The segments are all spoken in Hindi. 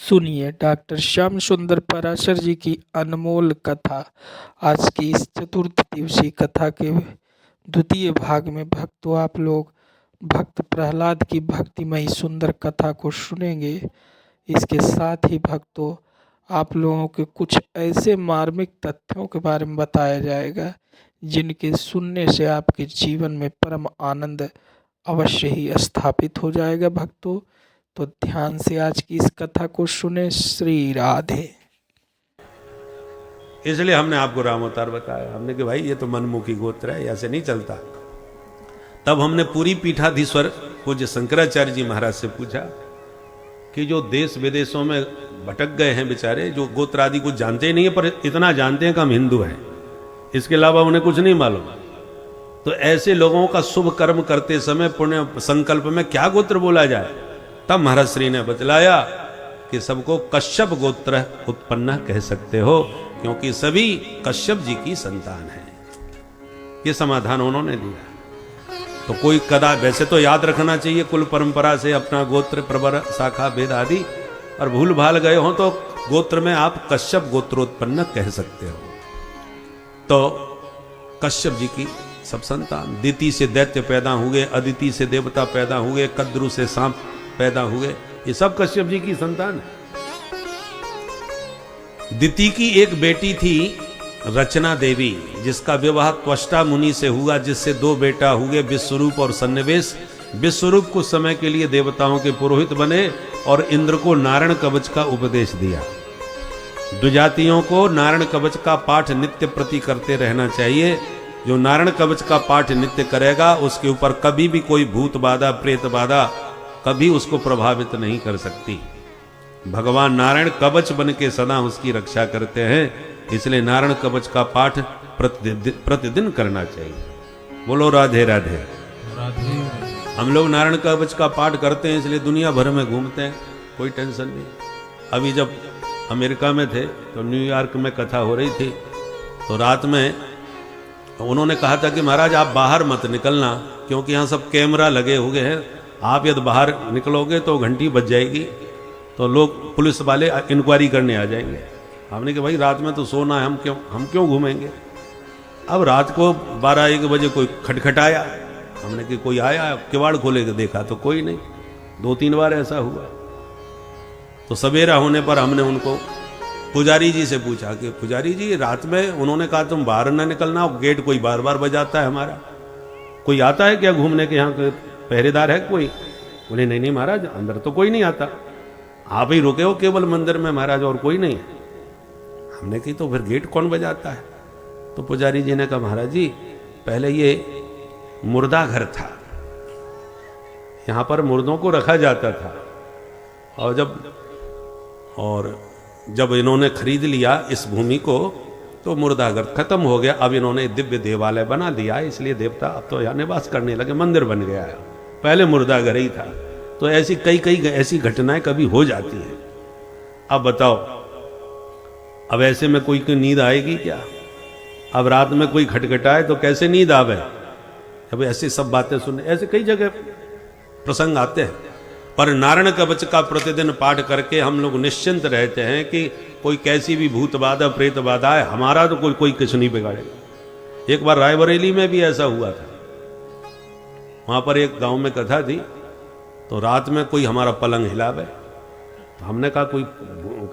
सुनिए डॉक्टर श्याम सुंदर पराशर जी की अनमोल कथा। आज की इस चतुर्थ दिवसीय कथा के द्वितीय भाग में भक्तों आप लोग भक्त प्रहलाद की भक्तिमयी सुंदर कथा को सुनेंगे। इसके साथ ही भक्तों आप लोगों के कुछ ऐसे मार्मिक तथ्यों के बारे में बताया जाएगा जिनके सुनने से आपके जीवन में परम आनंद अवश्य ही स्थापित हो जाएगा। भक्तों तो ध्यान से आज की इस कथा को सुने। श्री राधे। इसलिए हमने आपको राम अवतार बताया। हमने कि भाई ये तो मनमुखी गोत्र है, ऐसे नहीं चलता। तब हमने पूरी पीठाधीश्वर पूज्य शंकराचार्य जी महाराज से पूछा कि जो देश विदेशों में भटक गए हैं बेचारे, जो गोत्र आदि कुछ जानते ही नहीं है, पर इतना जानते हैं कि हम हिंदू हैं, इसके अलावा उन्हें कुछ नहीं मालूम, तो ऐसे लोगों का शुभ कर्म करते समय पुण्य संकल्प में क्या गोत्र बोला जाए? तब महाराज श्री ने बतलाया कि सबको कश्यप गोत्र उत्पन्न कह सकते हो, क्योंकि सभी कश्यप जी की संतान है। ये समाधान उन्होंने दिया। तो कोई कदा वैसे तो याद रखना चाहिए कुल परंपरा से अपना गोत्र प्रवर शाखा भेद आदि, और भूल भाल गए हो तो गोत्र में आप कश्यप गोत्रोत्पन्न कह सकते हो। तो कश्यप जी की सब संतान, दिति से दैत्य पैदा हुए, अदिति से देवता पैदा हुए, कद्रु से सांप पैदा हुए, ये सब कश्यप जी की संतान है। दिति की एक बेटी थी रचना देवी, जिसका विवाह त्वष्टा मुनि से हुआ, जिससे दो बेटा हुए, विश्वरूप और सन्निवेश। विश्वरूप कुछ समय के लिए देवताओं के पुरोहित बने और इंद्र को नारायण कवच का उपदेश दिया। द्विजातियों को नारायण कवच का पाठ नित्य प्रति करते रहना चाहिए। जो नारायण कवच का पाठ नित्य करेगा उसके ऊपर कभी भी कोई भूत बाधा प्रेत बाधा कभी उसको प्रभावित नहीं कर सकती। भगवान नारायण कवच बन के सदा उसकी रक्षा करते हैं, इसलिए नारायण कवच का पाठ प्रतिदिन करना चाहिए। बोलो राधे राधे। हम लोग नारायण कवच का पाठ करते हैं, इसलिए दुनिया भर में घूमते हैं, कोई टेंशन नहीं। अभी जब अमेरिका में थे तो न्यूयॉर्क में कथा हो रही थी, तो रात में उन्होंने कहा था कि महाराज आप बाहर मत निकलना, क्योंकि यहाँ सब कैमरा लगे हुए हैं, आप यदि बाहर निकलोगे तो घंटी बज जाएगी, तो लोग पुलिस वाले इंक्वायरी करने आ जाएंगे। हमने कहा भाई रात में तो सोना है, हम क्यों घूमेंगे। अब रात को 12-1 बजे कोई खटखटाया, हमने कि कोई आया, किवाड़ खोले के देखा तो कोई नहीं। 2-3 बार ऐसा हुआ। तो सवेरा होने पर हमने उनको पुजारी जी से पूछा कि पुजारी जी रात में उन्होंने कहा तुम बाहर न निकलना, गेट कोई बार बार बजाता है हमारा, कोई आता है क्या घूमने के, यहाँ पहरेदार है कोई? बोले नहीं नहीं महाराज, अंदर तो कोई नहीं आता, आप ही रुके हो केवल मंदिर में महाराज, और कोई नहीं है। हमने कही तो फिर गेट कौन बजाता है? तो पुजारी जी ने कहा महाराज जी पहले ये मुर्दा घर था, यहां पर मुर्दों को रखा जाता था, और जब इन्होंने खरीद लिया इस भूमि को तो मुर्दा घर खत्म हो गया। अब इन्होंने दिव्य देवालय बना दिया, इसलिए देवता अब तो यहाँ निवास करने लगे, मंदिर बन गया है, पहले मुर्दा घर ही था। तो ऐसी कई ऐसी घटनाएं कभी हो जाती हैं। अब बताओ, अब ऐसे में कोई नींद आएगी क्या? अब रात में कोई खटखटाए तो कैसे नींद आवे? अब ऐसी सब बातें सुनने, ऐसे कई जगह प्रसंग आते हैं। पर नारायण कवच का प्रतिदिन पाठ करके हम लोग निश्चिंत रहते हैं कि कोई कैसी भी भूत बाधा प्रेत बाधा है, हमारा तो कोई कुछ नहीं बिगाड़ेगा। एक बार रायबरेली में भी ऐसा हुआ था। वहां पर एक गांव में कथा थी, तो रात में कोई हमारा पलंग हिलावे, तो हमने कहा कोई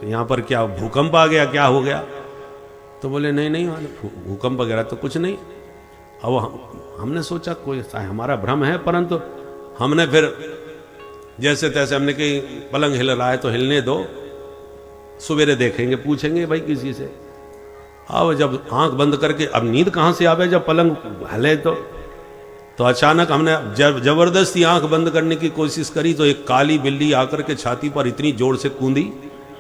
यहाँ पर क्या भूकंप आ गया, क्या हो गया? तो बोले नहीं नहीं भूकंप वगैरह तो कुछ नहीं। अब हमने सोचा कोई हमारा भ्रम है, परंतु हमने फिर जैसे तैसे हमने कही पलंग हिल रहा है तो हिलने दो, सवेरे देखेंगे, पूछेंगे भाई किसी से। अब जब आंख बंद करके, अब नींद कहाँ से आवे जब पलंग हिले तो अचानक हमने जबरदस्ती आंख बंद करने की कोशिश करी, तो एक काली बिल्ली आकर के छाती पर इतनी जोर से कूदी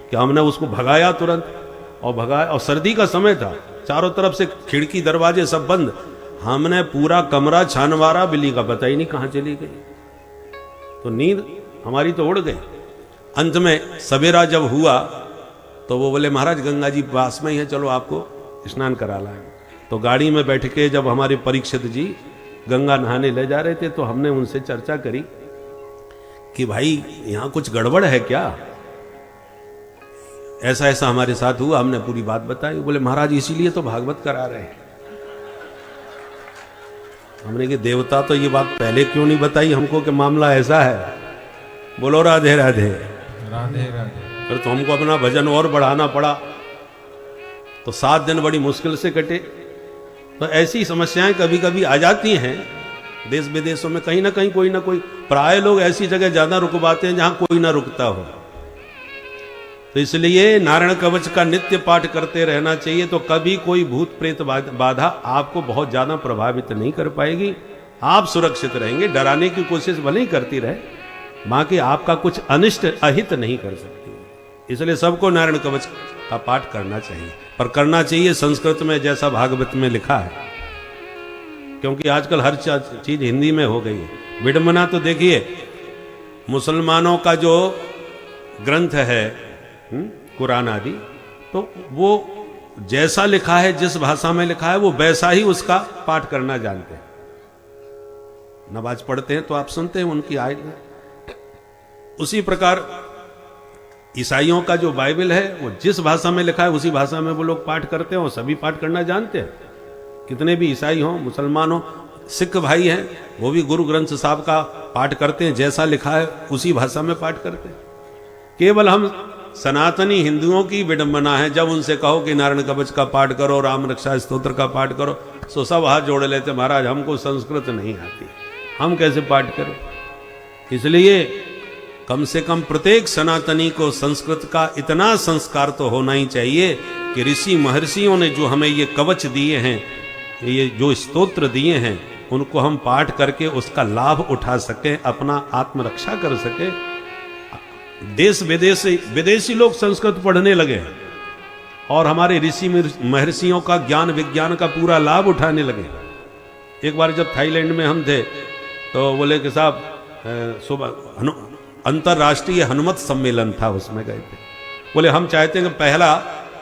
कि हमने उसको भगाया तुरंत, और सर्दी का समय था, चारों तरफ से खिड़की दरवाजे सब बंद, हमने पूरा कमरा छानवारा, बिल्ली का पता ही नहीं कहाँ चली गई। तो नींद हमारी तो उड़ गई। अंत में सवेरा जब हुआ तो वो बोले महाराज गंगा जी पास में ही है, चलो आपको स्नान करा लाए। तो गाड़ी में बैठ के जब हमारे परीक्षित जी गंगा नहाने ले जा रहे थे, तो हमने उनसे चर्चा करी कि भाई यहाँ कुछ गड़बड़ है क्या? ऐसा ऐसा हमारे साथ हुआ, हमने पूरी बात बताई। बोले महाराज इसीलिए तो भागवत करा रहे हैं। हमने कि देवता तो ये बात पहले क्यों नहीं बताई हमको कि मामला ऐसा है। बोलो राधे राधे। राधे राधे। फिर तो हमको अपना भजन और बढ़ाना पड़ा, तो 7 दिन बड़ी मुश्किल से कटे। तो ऐसी समस्याएं कभी कभी आ जाती हैं देश विदेशों में, कहीं ना कहीं कोई ना कोई। प्राय लोग ऐसी जगह ज्यादा रुकवाते हैं जहां कोई ना रुकता हो। तो इसलिए नारायण कवच का नित्य पाठ करते रहना चाहिए, तो कभी कोई भूत प्रेत बाधा आपको बहुत ज्यादा प्रभावित नहीं कर पाएगी। आप सुरक्षित रहेंगे। डराने की कोशिश भले ही करती रहे, बाकी आपका कुछ अनिष्ट अहित नहीं कर सकती। इसलिए सबको नारायण कवच का पाठ करना चाहिए, पर करना चाहिए संस्कृत में, जैसा भागवत में लिखा है, क्योंकि आजकल हर चीज हिंदी में हो गई है। विडंबना तो देखिए, मुसलमानों का जो ग्रंथ है कुरान आदि, तो वो जैसा लिखा है, जिस भाषा में लिखा है, वो वैसा ही उसका पाठ करना जानते हैं। नमाज पढ़ते हैं तो आप सुनते हैं उनकी आयत। उसी प्रकार ईसाइयों का जो बाइबल है, वो जिस भाषा में लिखा है उसी भाषा में वो लोग पाठ करते हैं और सभी पाठ करना जानते हैं। कितने भी ईसाई हों, मुसलमान हों, सिख भाई हैं, वो भी गुरु ग्रंथ साहब का पाठ करते हैं, जैसा लिखा है उसी भाषा में पाठ करते हैं। केवल हम सनातनी हिंदुओं की विडंबना है, जब उनसे कहो कि नारायण कवच का पाठ करो, राम रक्षा स्तोत्र का पाठ करो, तो सब हाथ जोड़ लेते, महाराज हमको संस्कृत नहीं आती, हम कैसे पाठ करें। इसलिए कम से कम प्रत्येक सनातनी को संस्कृत का इतना संस्कार तो होना ही चाहिए कि ऋषि महर्षियों ने जो हमें ये कवच दिए हैं, ये जो स्तोत्र दिए हैं, उनको हम पाठ करके उसका लाभ उठा सकें, अपना आत्मरक्षा कर सकें। देश विदेशी लोग संस्कृत पढ़ने लगे हैं और हमारे ऋषि महर्षियों का ज्ञान विज्ञान का पूरा लाभ उठाने लगे। एक बार जब थाईलैंड में हम थे, तो बोले कि साहब सुबह अंतर्राष्ट्रीय हनुमत सम्मेलन था, उसमें गए थे। बोले हम चाहते हैं कि पहला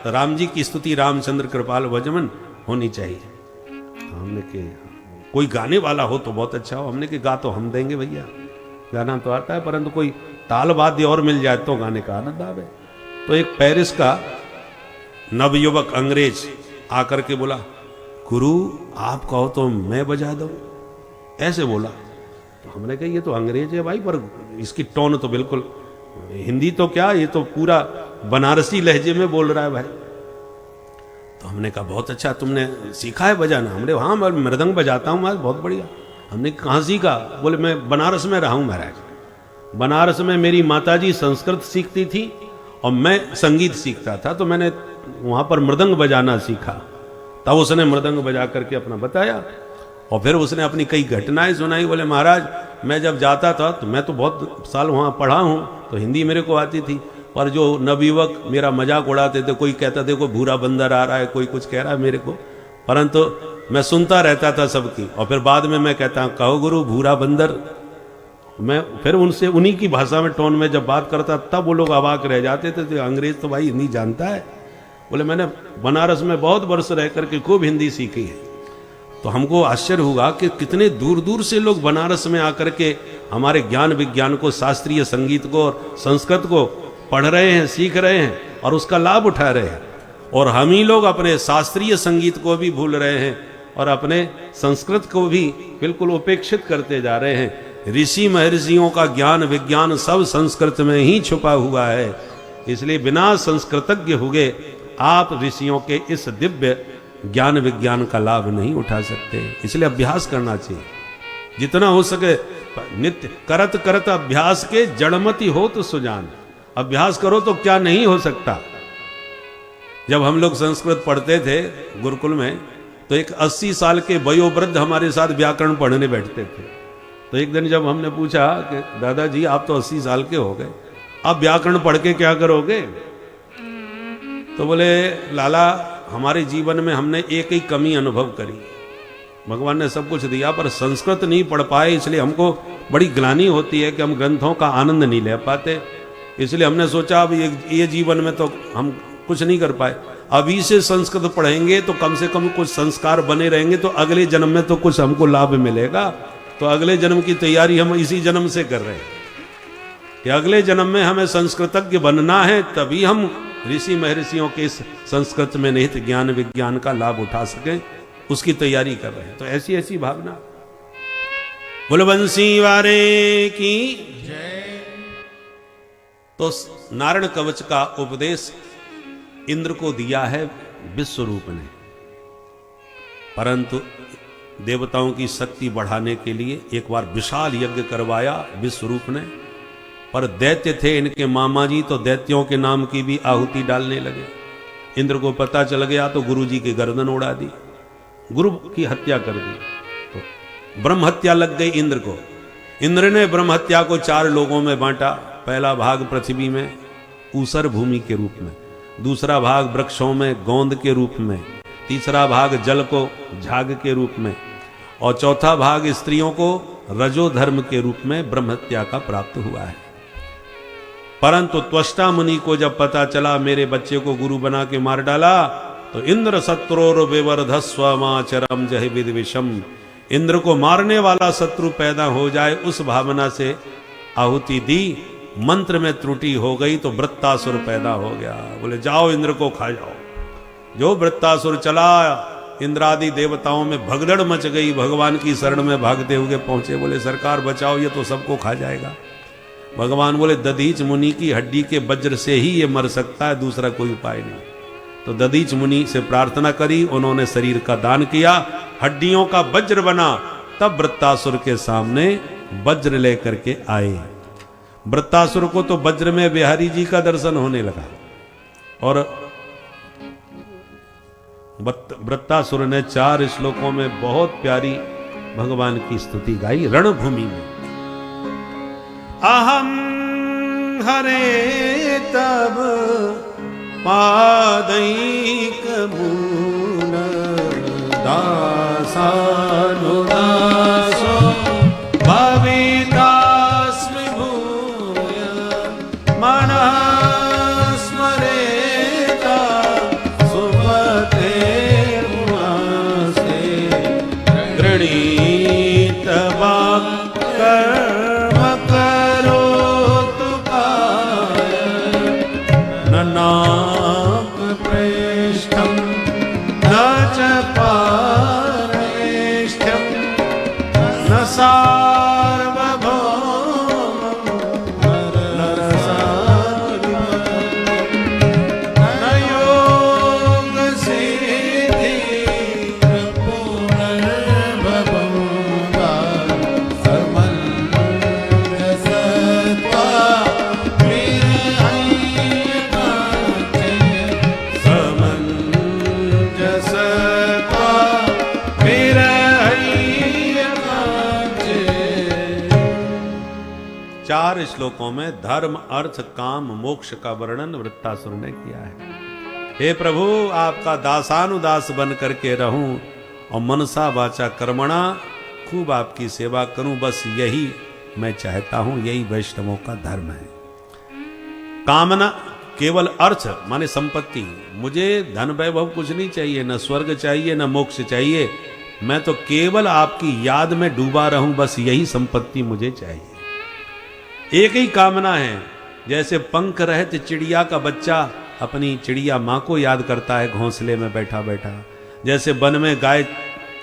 राम जी की स्तुति रामचंद्र कृपाल भजमन होनी चाहिए। हमने कि कोई गाने वाला हो तो बहुत अच्छा हो। हमने कि गा तो हम देंगे भैया, गाना तो आता है, परंतु कोई ताल वाद्य और मिल जाए तो गाने का आनंद आवे। तो एक पेरिस का नवयुवक अंग्रेज आकर के बोला, गुरु आप कहो तो मैं बजा दूं, ऐसे बोला। तो हमने कहा ये तो अंग्रेज है भाई, पर इसकी टोन तो बिल्कुल हिंदी तो क्या, ये तो पूरा बनारसी लहजे में बोल रहा है भाई। तो हमने कहा बहुत अच्छा, तुमने सीखा है बजाना? हमने हाँ मैं मृदंग बजाता हूँ, बहुत बढ़िया। हमने कहाँ सीखा? बोले मैं बनारस में रहा हूँ महाराज। बनारस में मेरी माताजी संस्कृत सीखती थी और मैं संगीत सीखता था, तो मैंने वहाँ पर मृदंग बजाना सीखा। तब उसने मृदंग बजा करके अपना बताया और फिर उसने अपनी कई घटनाएं सुनाई। बोले महाराज मैं जब जाता था, तो मैं तो बहुत साल वहाँ पढ़ा हूँ, तो हिंदी मेरे को आती थी, पर जो नवयुवक मेरा मजाक उड़ाते थे, कोई कहता था कोई भूरा बंदर आ रहा है, कोई कुछ कह रहा है मेरे को, परंतु मैं सुनता रहता था सबकी। और फिर बाद में मैं कहता कहो गुरु भूरा बंदर। मैं फिर उनसे उन्हीं की भाषा में टोन में जब बात करता, तब वो लोग अवाक रह जाते थे, तो अंग्रेज तो भाई हिंदी जानता है। बोले मैंने बनारस में बहुत वर्ष रह करके खूब हिंदी सीखी है। तो हमको आश्चर्य हुआ कि कितने दूर दूर से लोग बनारस में आकर के हमारे ज्ञान विज्ञान को, शास्त्रीय संगीत को और संस्कृत को पढ़ रहे हैं, सीख रहे हैं और उसका लाभ उठा रहे हैं। और हम ही लोग अपने शास्त्रीय संगीत को भी भूल रहे हैं और अपने संस्कृत को भी बिल्कुल उपेक्षित करते जा रहे हैं। ऋषि महर्षियों का ज्ञान विज्ञान सब संस्कृत में ही छुपा हुआ है। इसलिए बिना संस्कृतज्ञ हुए आप ऋषियों के इस दिव्य ज्ञान विज्ञान का लाभ नहीं उठा सकते। इसलिए अभ्यास करना चाहिए जितना हो सके। नित्य करत करत अभ्यास के जड़मति हो तो सुजान। अभ्यास करो तो क्या नहीं हो सकता। जब हम लोग संस्कृत पढ़ते थे गुरुकुल में, तो एक 80 साल के वयोवृद्ध हमारे साथ व्याकरण पढ़ने बैठते थे। तो एक दिन जब हमने पूछा कि दादाजी आप तो 80 साल के हो गए, अब व्याकरण पढ़ के क्या करोगे? तो बोले लाला हमारे जीवन में हमने एक ही कमी अनुभव करी, भगवान ने सब कुछ दिया पर संस्कृत नहीं पढ़ पाए, इसलिए हमको बड़ी ग्लानि होती है कि हम ग्रंथों का आनंद नहीं ले पाते। इसलिए हमने सोचा अब ये जीवन में तो हम कुछ नहीं कर पाए, अभी से संस्कृत पढ़ेंगे तो कम से कम कुछ संस्कार बने रहेंगे, तो अगले जन्म में तो कुछ हमको लाभ मिलेगा। तो अगले जन्म की तैयारी हम इसी जन्म से कर रहे हैं कि अगले जन्म में हमें संस्कृतज्ञ बनना है, तभी हम ऋषि महर्षियों के इस संस्कृत में निहित ज्ञान विज्ञान का लाभ उठा सकें, उसकी तैयारी कर रहे हैं। तो ऐसी ऐसी भावना। बुलबंसी वारे की तो नारायण कवच का उपदेश इंद्र को दिया है विश्वरूप ने, परंतु देवताओं की शक्ति बढ़ाने के लिए एक बार विशाल यज्ञ करवाया विश्वरूप ने। पर दैत्य थे इनके मामा जी, तो दैत्यों के नाम की भी आहुति डालने लगे। इंद्र को पता चल गया तो गुरु जी की गर्दन उड़ा दी, गुरु की हत्या कर दी। तो ब्रह्म हत्या लग गई इंद्र को। इंद्र ने ब्रह्म हत्या को 4 लोगों में बांटा। पहला भाग पृथ्वी में ऊसर भूमि के रूप में, दूसरा भाग वृक्षों में गोंद के रूप में, तीसरा भाग जल को झाग के रूप में, और चौथा भाग स्त्रियों को रजो धर्म के रूप में ब्रह्म हत्या का प्राप्त हुआ है। परंतु त्वष्टा मुनि को जब पता चला मेरे बच्चे को गुरु बना के मार डाला, तो इंद्र शत्रुर विवर्धस्वमाचरम जहि विद्विषम, इंद्र को मारने वाला शत्रु पैदा हो जाए उस भावना से आहुति दी। मंत्र में त्रुटि हो गई तो वृत्तासुर पैदा हो गया। बोले जाओ इंद्र को खा जाओ। जो वृत्तासुर चला, इंद्रादि देवताओं में भगदड़ मच गई। भगवान की शरण में भागते हुए पहुंचे, बोले सरकार बचाओ, ये तो सबको खा जाएगा। भगवान बोले दधीच मुनि की हड्डी के वज्र से ही ये मर सकता है, दूसरा कोई उपाय नहीं। तो दधीच मुनि से प्रार्थना करी, उन्होंने शरीर का दान किया, हड्डियों का वज्र बना। तब वृत्तासुर के सामने वज्र लेकर के आए। वृत्तासुर को तो वज्र में बिहारी जी का दर्शन होने लगा, और वृत्तासुर ने 4 श्लोकों में बहुत प्यारी भगवान की स्तुति गाई रणभूमि में। अहम हरे तब पादैक मूल दासानुदासो भवितास्मि भूय मनः स्मरेता सुपते मुआसे गृणीत कर्म करोतु काय नाक प्रेष्ठम न च पारेष्ठम न सार्वभौमं न योग सिद्धि पुनर्भवं समन्वयसत्वा चार श्लोकों में धर्म अर्थ काम मोक्ष का वर्णन वृत्तासुर ने किया है। हे प्रभु, आपका दासानुदास बन करके रहूं और मनसा वाचा कर्मणा खूब आपकी सेवा करूं, बस यही मैं चाहता हूं, यही वैष्णवों का धर्म है। कामना केवल अर्थ माने संपत्ति, मुझे धन वैभव कुछ नहीं चाहिए, न स्वर्ग चाहिए न मोक्ष चाहिए, मैं तो केवल आपकी याद में डूबा रहूं, बस यही संपत्ति मुझे चाहिए। एक ही कामना है। जैसे पंख रहित चिड़िया का बच्चा अपनी चिड़िया माँ को याद करता है घोंसले में बैठा बैठा, जैसे वन में गाय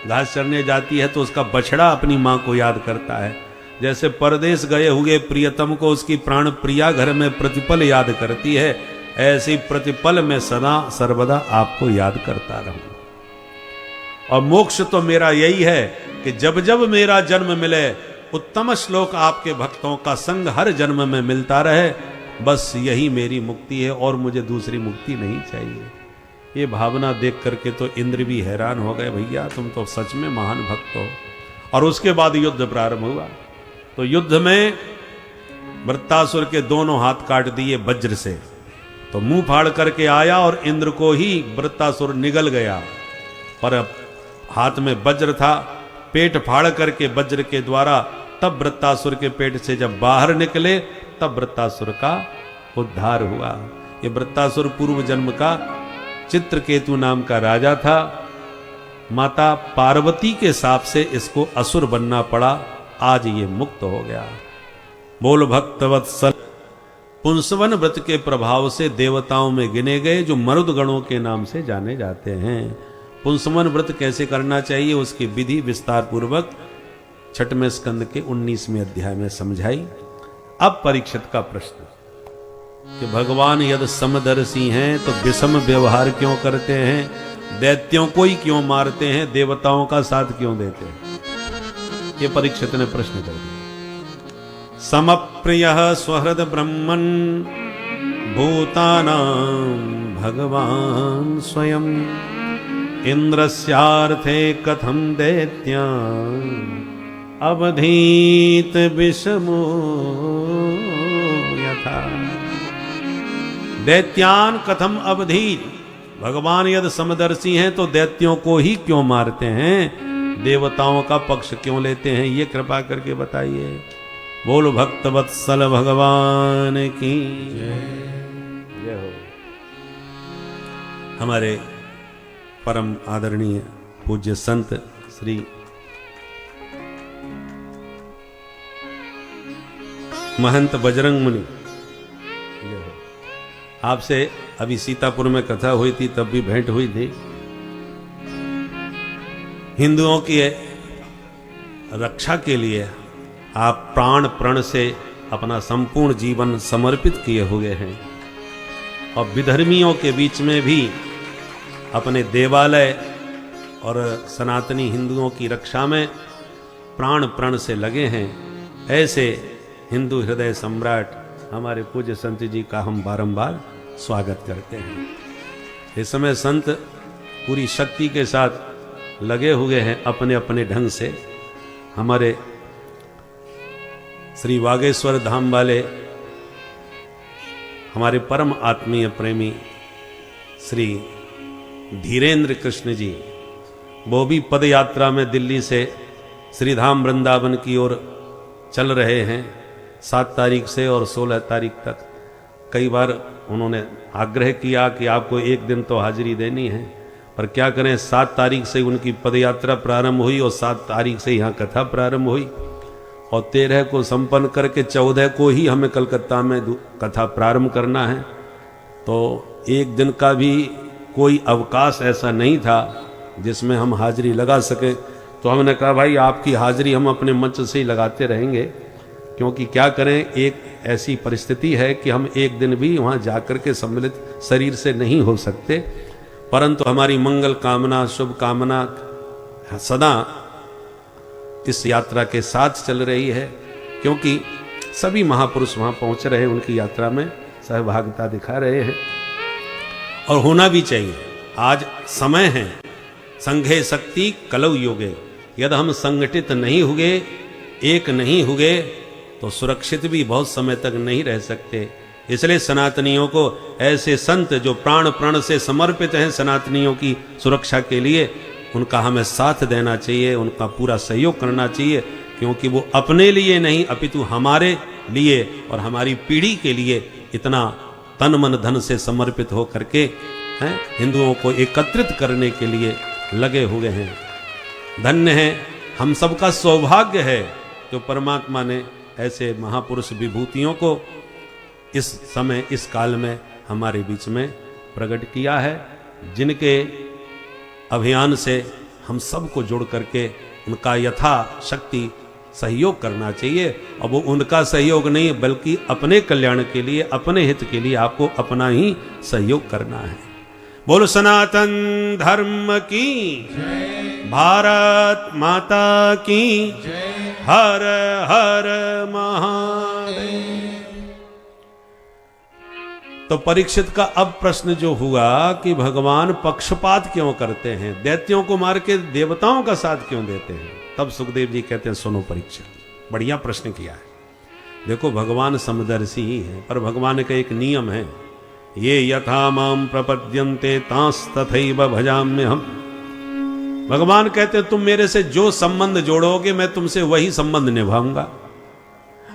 घास चरने जाती है तो उसका बछड़ा अपनी माँ को याद करता है, जैसे परदेश गए हुए प्रियतम को उसकी प्राण प्रिया घर में प्रतिपल याद करती है, ऐसी प्रतिपल में सदा सर्वदा आपको याद करता रहूं। और मोक्ष तो मेरा यही है कि जब जब मेरा जन्म मिले उत्तम श्लोक आपके भक्तों का संग हर जन्म में मिलता रहे, बस यही मेरी मुक्ति है और मुझे दूसरी मुक्ति नहीं चाहिए। ये भावना देख करके तो इंद्र भी हैरान हो गए, भैया तुम तो सच में महान भक्त हो। और उसके बाद युद्ध प्रारंभ हुआ। तो युद्ध में वृत्तासुर के दोनों हाथ काट दिए वज्र से, तो मुंह फाड़ करके आया और इंद्र को ही वृत्तासुर निगल गया, पर हाथ में वज्र था, पेट फाड़ करके वज्र के द्वारा तब वृत्तासुर के पेट से जब बाहर निकले तब वृत्तासुर का उद्धार हुआ। ये वृत्तासुर पूर्व जन्म का चित्रकेतु नाम का राजा था। माता पार्वती के शाप से इसको असुर बनना पड़ा, आज ये मुक्त हो गया। बोल भक्तवत्सल पुंसवन व्रत के प्रभाव से देवताओं में गिने गए, जो मरुद गणों के नाम से जाने जाते हैं। पुंसवन व्रत कैसे करना चाहिए उसकी विधि विस्तार पूर्वक 6वें स्कंद के 19वें अध्याय में समझाई। अब परीक्षित का प्रश्न कि भगवान यदि समदर्शी हैं तो विषम व्यवहार क्यों करते हैं, दैत्यों को ही क्यों मारते हैं, देवताओं का साथ क्यों देते हैं? ये परीक्षित ने प्रश्न कर दिया। समप्रियः स्वहृद ब्रह्मन् भूतानां भगवान स्वयं इंद्रस्यार्थे कथम दैत्यान् अवधीत विषमो यथा। दैत्यान कथम अवधीत, भगवान यदि समदर्शी हैं तो दैत्यों को ही क्यों मारते हैं, देवताओं का पक्ष क्यों लेते हैं, ये कृपा करके बताइए। बोलो भक्त वत्सल भगवान की जय हो। हमारे परम आदरणीय पूज्य संत श्री महंत बजरंग मुनि, आपसे अभी सीतापुर में कथा हुई थी, तब भी भेंट हुई थी। हिंदुओं की रक्षा के लिए आप प्राण प्रण से अपना संपूर्ण जीवन समर्पित किए हुए हैं और विधर्मियों के बीच में भी अपने देवालय और सनातनी हिंदुओं की रक्षा में प्राण प्रण से लगे हैं। ऐसे हिंदू हृदय सम्राट हमारे पूज्य संत जी का हम बारंबार स्वागत करते हैं। इस समय संत पूरी शक्ति के साथ लगे हुए हैं अपने अपने ढंग से। हमारे श्री बागेश्वर धाम वाले हमारे परम आत्मीय प्रेमी श्री धीरेन्द्र कृष्ण जी, वो भी पद यात्रा में दिल्ली से श्रीधाम वृंदावन की ओर चल रहे हैं 7 तारीख से और 16 तारीख तक। कई बार उन्होंने आग्रह किया कि आपको एक दिन तो हाजिरी देनी है, पर क्या करें, 7 तारीख से उनकी पदयात्रा प्रारंभ हुई और 7 तारीख से यहाँ कथा प्रारंभ हुई और 13 को संपन्न करके 14 को ही हमें कलकत्ता में कथा प्रारंभ करना है। तो एक दिन का भी कोई अवकाश ऐसा नहीं था जिसमें हम हाजिरी लगा सकें। तो हमने कहा भाई आपकी हाजिरी हम अपने मंच से ही लगाते रहेंगे, क्योंकि क्या करें, एक ऐसी परिस्थिति है कि हम एक दिन भी वहाँ जाकर के सम्मिलित शरीर से नहीं हो सकते, परंतु हमारी मंगल कामना शुभ कामना सदा इस यात्रा के साथ चल रही है, क्योंकि सभी महापुरुष वहाँ पहुँच रहे हैं, उनकी यात्रा में सहभागिता दिखा रहे हैं और होना भी चाहिए। आज समय है, संघे शक्ति कलौ युगे, यदि हम संगठित नहीं हुए, एक नहीं हुए तो सुरक्षित भी बहुत समय तक नहीं रह सकते। इसलिए सनातनियों को ऐसे संत जो प्राण प्रण से समर्पित हैं सनातनियों की सुरक्षा के लिए, उनका हमें साथ देना चाहिए, उनका पूरा सहयोग करना चाहिए, क्योंकि वो अपने लिए नहीं अपितु हमारे लिए और हमारी पीढ़ी के लिए इतना तन मन धन से समर्पित हो करके हैं हिंदुओं को एकत्रित करने के लिए लगे हुए हैं। धन्य है, हम सबका सौभाग्य है जो परमात्मा ने ऐसे महापुरुष विभूतियों को इस समय इस काल में हमारे बीच में प्रकट किया है, जिनके अभियान से हम सबको जोड़ करके उनका यथा शक्ति सहयोग करना चाहिए। और वो उनका सहयोग नहीं बल्कि अपने कल्याण के लिए, अपने हित के लिए आपको अपना ही सहयोग करना है। बोलो सनातन धर्म की भारत माता की हर हर महादेव। तो परीक्षित का अब प्रश्न जो हुआ कि भगवान पक्षपात क्यों करते हैं, दैत्यों को मार के देवताओं का साथ क्यों देते हैं, तब सुखदेव जी कहते हैं सुनो परीक्षित, बढ़िया प्रश्न किया है। देखो भगवान समदर्शी ही है, पर भगवान का एक नियम है, ये यथा माम प्रपद्यन्ते तांस तथैव भजाम्य हम। भगवान कहते हैं तुम मेरे से जो संबंध जोड़ोगे मैं तुमसे वही संबंध निभाऊंगा।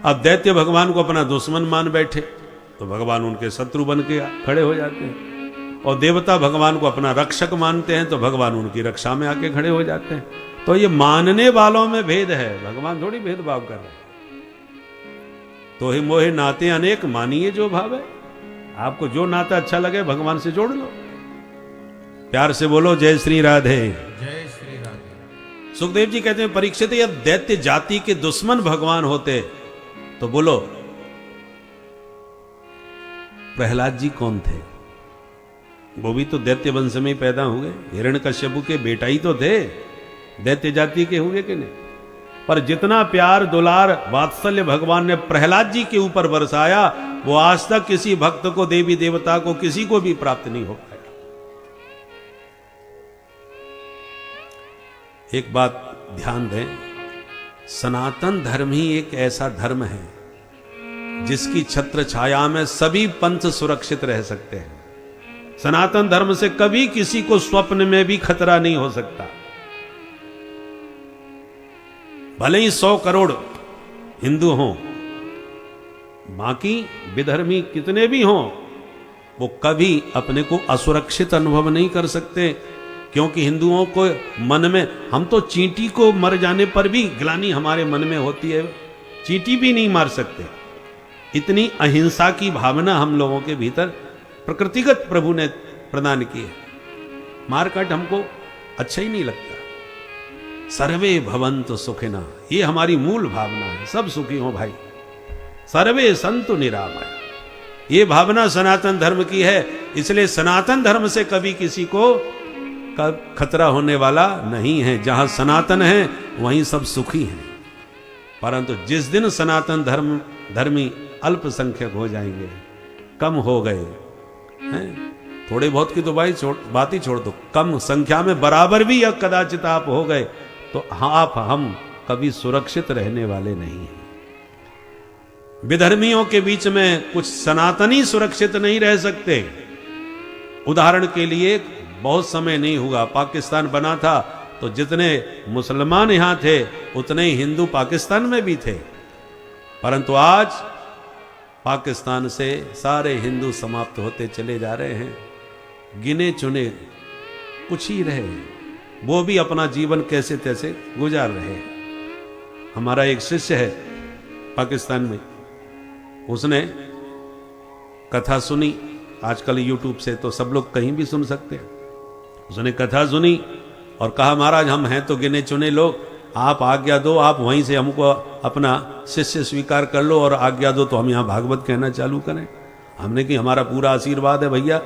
अब दैत्य भगवान को अपना दुश्मन मान बैठे तो भगवान उनके शत्रु बन के खड़े हो जाते हैं, और देवता भगवान को अपना रक्षक मानते हैं तो भगवान उनकी रक्षा में आके खड़े हो जाते हैं। तो ये मानने वालों में भेद है, भगवान थोड़ी भेदभाव कर रहे हैं। तो ही मोहे नाते अनेक मानिए जो भावे। आपको जो नाता अच्छा लगे भगवान से जोड़ लो। प्यार से बोलो जय श्री राधे। जय श्री राधे। सुखदेव जी कहते हैं परीक्षित यह दैत्य जाति के दुश्मन भगवान होते तो बोलो प्रहलाद जी कौन थे? वो भी तो दैत्य वंश में ही पैदा हुए, हिरण्यकश्यप के बेटा ही तो थे, दैत्य जाति के हुए कि नहीं? पर जितना प्यार दुलार वात्सल्य भगवान ने प्रहलाद जी के ऊपर बरसाया वो आज तक किसी भक्त को, देवी देवता को, किसी को भी प्राप्त नहीं हो पाया। एक बात ध्यान दें, सनातन धर्म ही एक ऐसा धर्म है जिसकी छत्र छाया में सभी पंथ सुरक्षित रह सकते हैं। सनातन धर्म से कभी किसी को स्वप्न में भी खतरा नहीं हो सकता। भले ही 100 करोड़ हिंदू हों, बाकी विधर्मी कितने भी हों, वो कभी अपने को असुरक्षित अनुभव नहीं कर सकते, क्योंकि हिंदुओं को मन में, हम तो चींटी को मर जाने पर भी ग्लानि हमारे मन में होती है, चींटी भी नहीं मार सकते। इतनी अहिंसा की भावना हम लोगों के भीतर प्रकृतिगत प्रभु ने प्रदान की है। मारकाट हमको अच्छा ही नहीं लगता। सर्वे भवन्तु सुखिना, ये हमारी मूल भावना है, सब सुखी हो भाई। सर्वे संतु निरामय, ये भावना सनातन धर्म की है। इसलिए सनातन धर्म से कभी किसी को खतरा होने वाला नहीं है। जहां सनातन है वहीं सब सुखी हैं। परंतु जिस दिन सनातन धर्मी अल्पसंख्यक हो जाएंगे, कम हो गए हैं, थोड़े बहुत की तो भाई बात ही छोड़ दो, कम संख्या में बराबर भी या कदाचित आप हो गए तो आप हम कभी सुरक्षित रहने वाले नहीं हैं। विधर्मियों के बीच में कुछ सनातनी सुरक्षित नहीं रह सकते। उदाहरण के लिए बहुत समय नहीं हुआ, पाकिस्तान बना था तो जितने मुसलमान यहां थे उतने ही हिंदू पाकिस्तान में भी थे। परंतु आज पाकिस्तान से सारे हिंदू समाप्त होते चले जा रहे हैं। गिने चुने कुछ ही रहे, वो भी अपना जीवन कैसे तैसे गुजार रहे हैं। हमारा एक शिष्य है पाकिस्तान में, उसने कथा सुनी, आजकल यूट्यूब से तो सब लोग कहीं भी सुन सकते हैं। उसने कथा सुनी और कहा महाराज हम हैं तो गिने चुने लोग, आप आज्ञा दो, आप वहीं से हमको अपना शिष्य स्वीकार कर लो और आज्ञा दो तो हम यहाँ भागवत कहना चालू करें। हमने कि हमारा पूरा आशीर्वाद है भैया,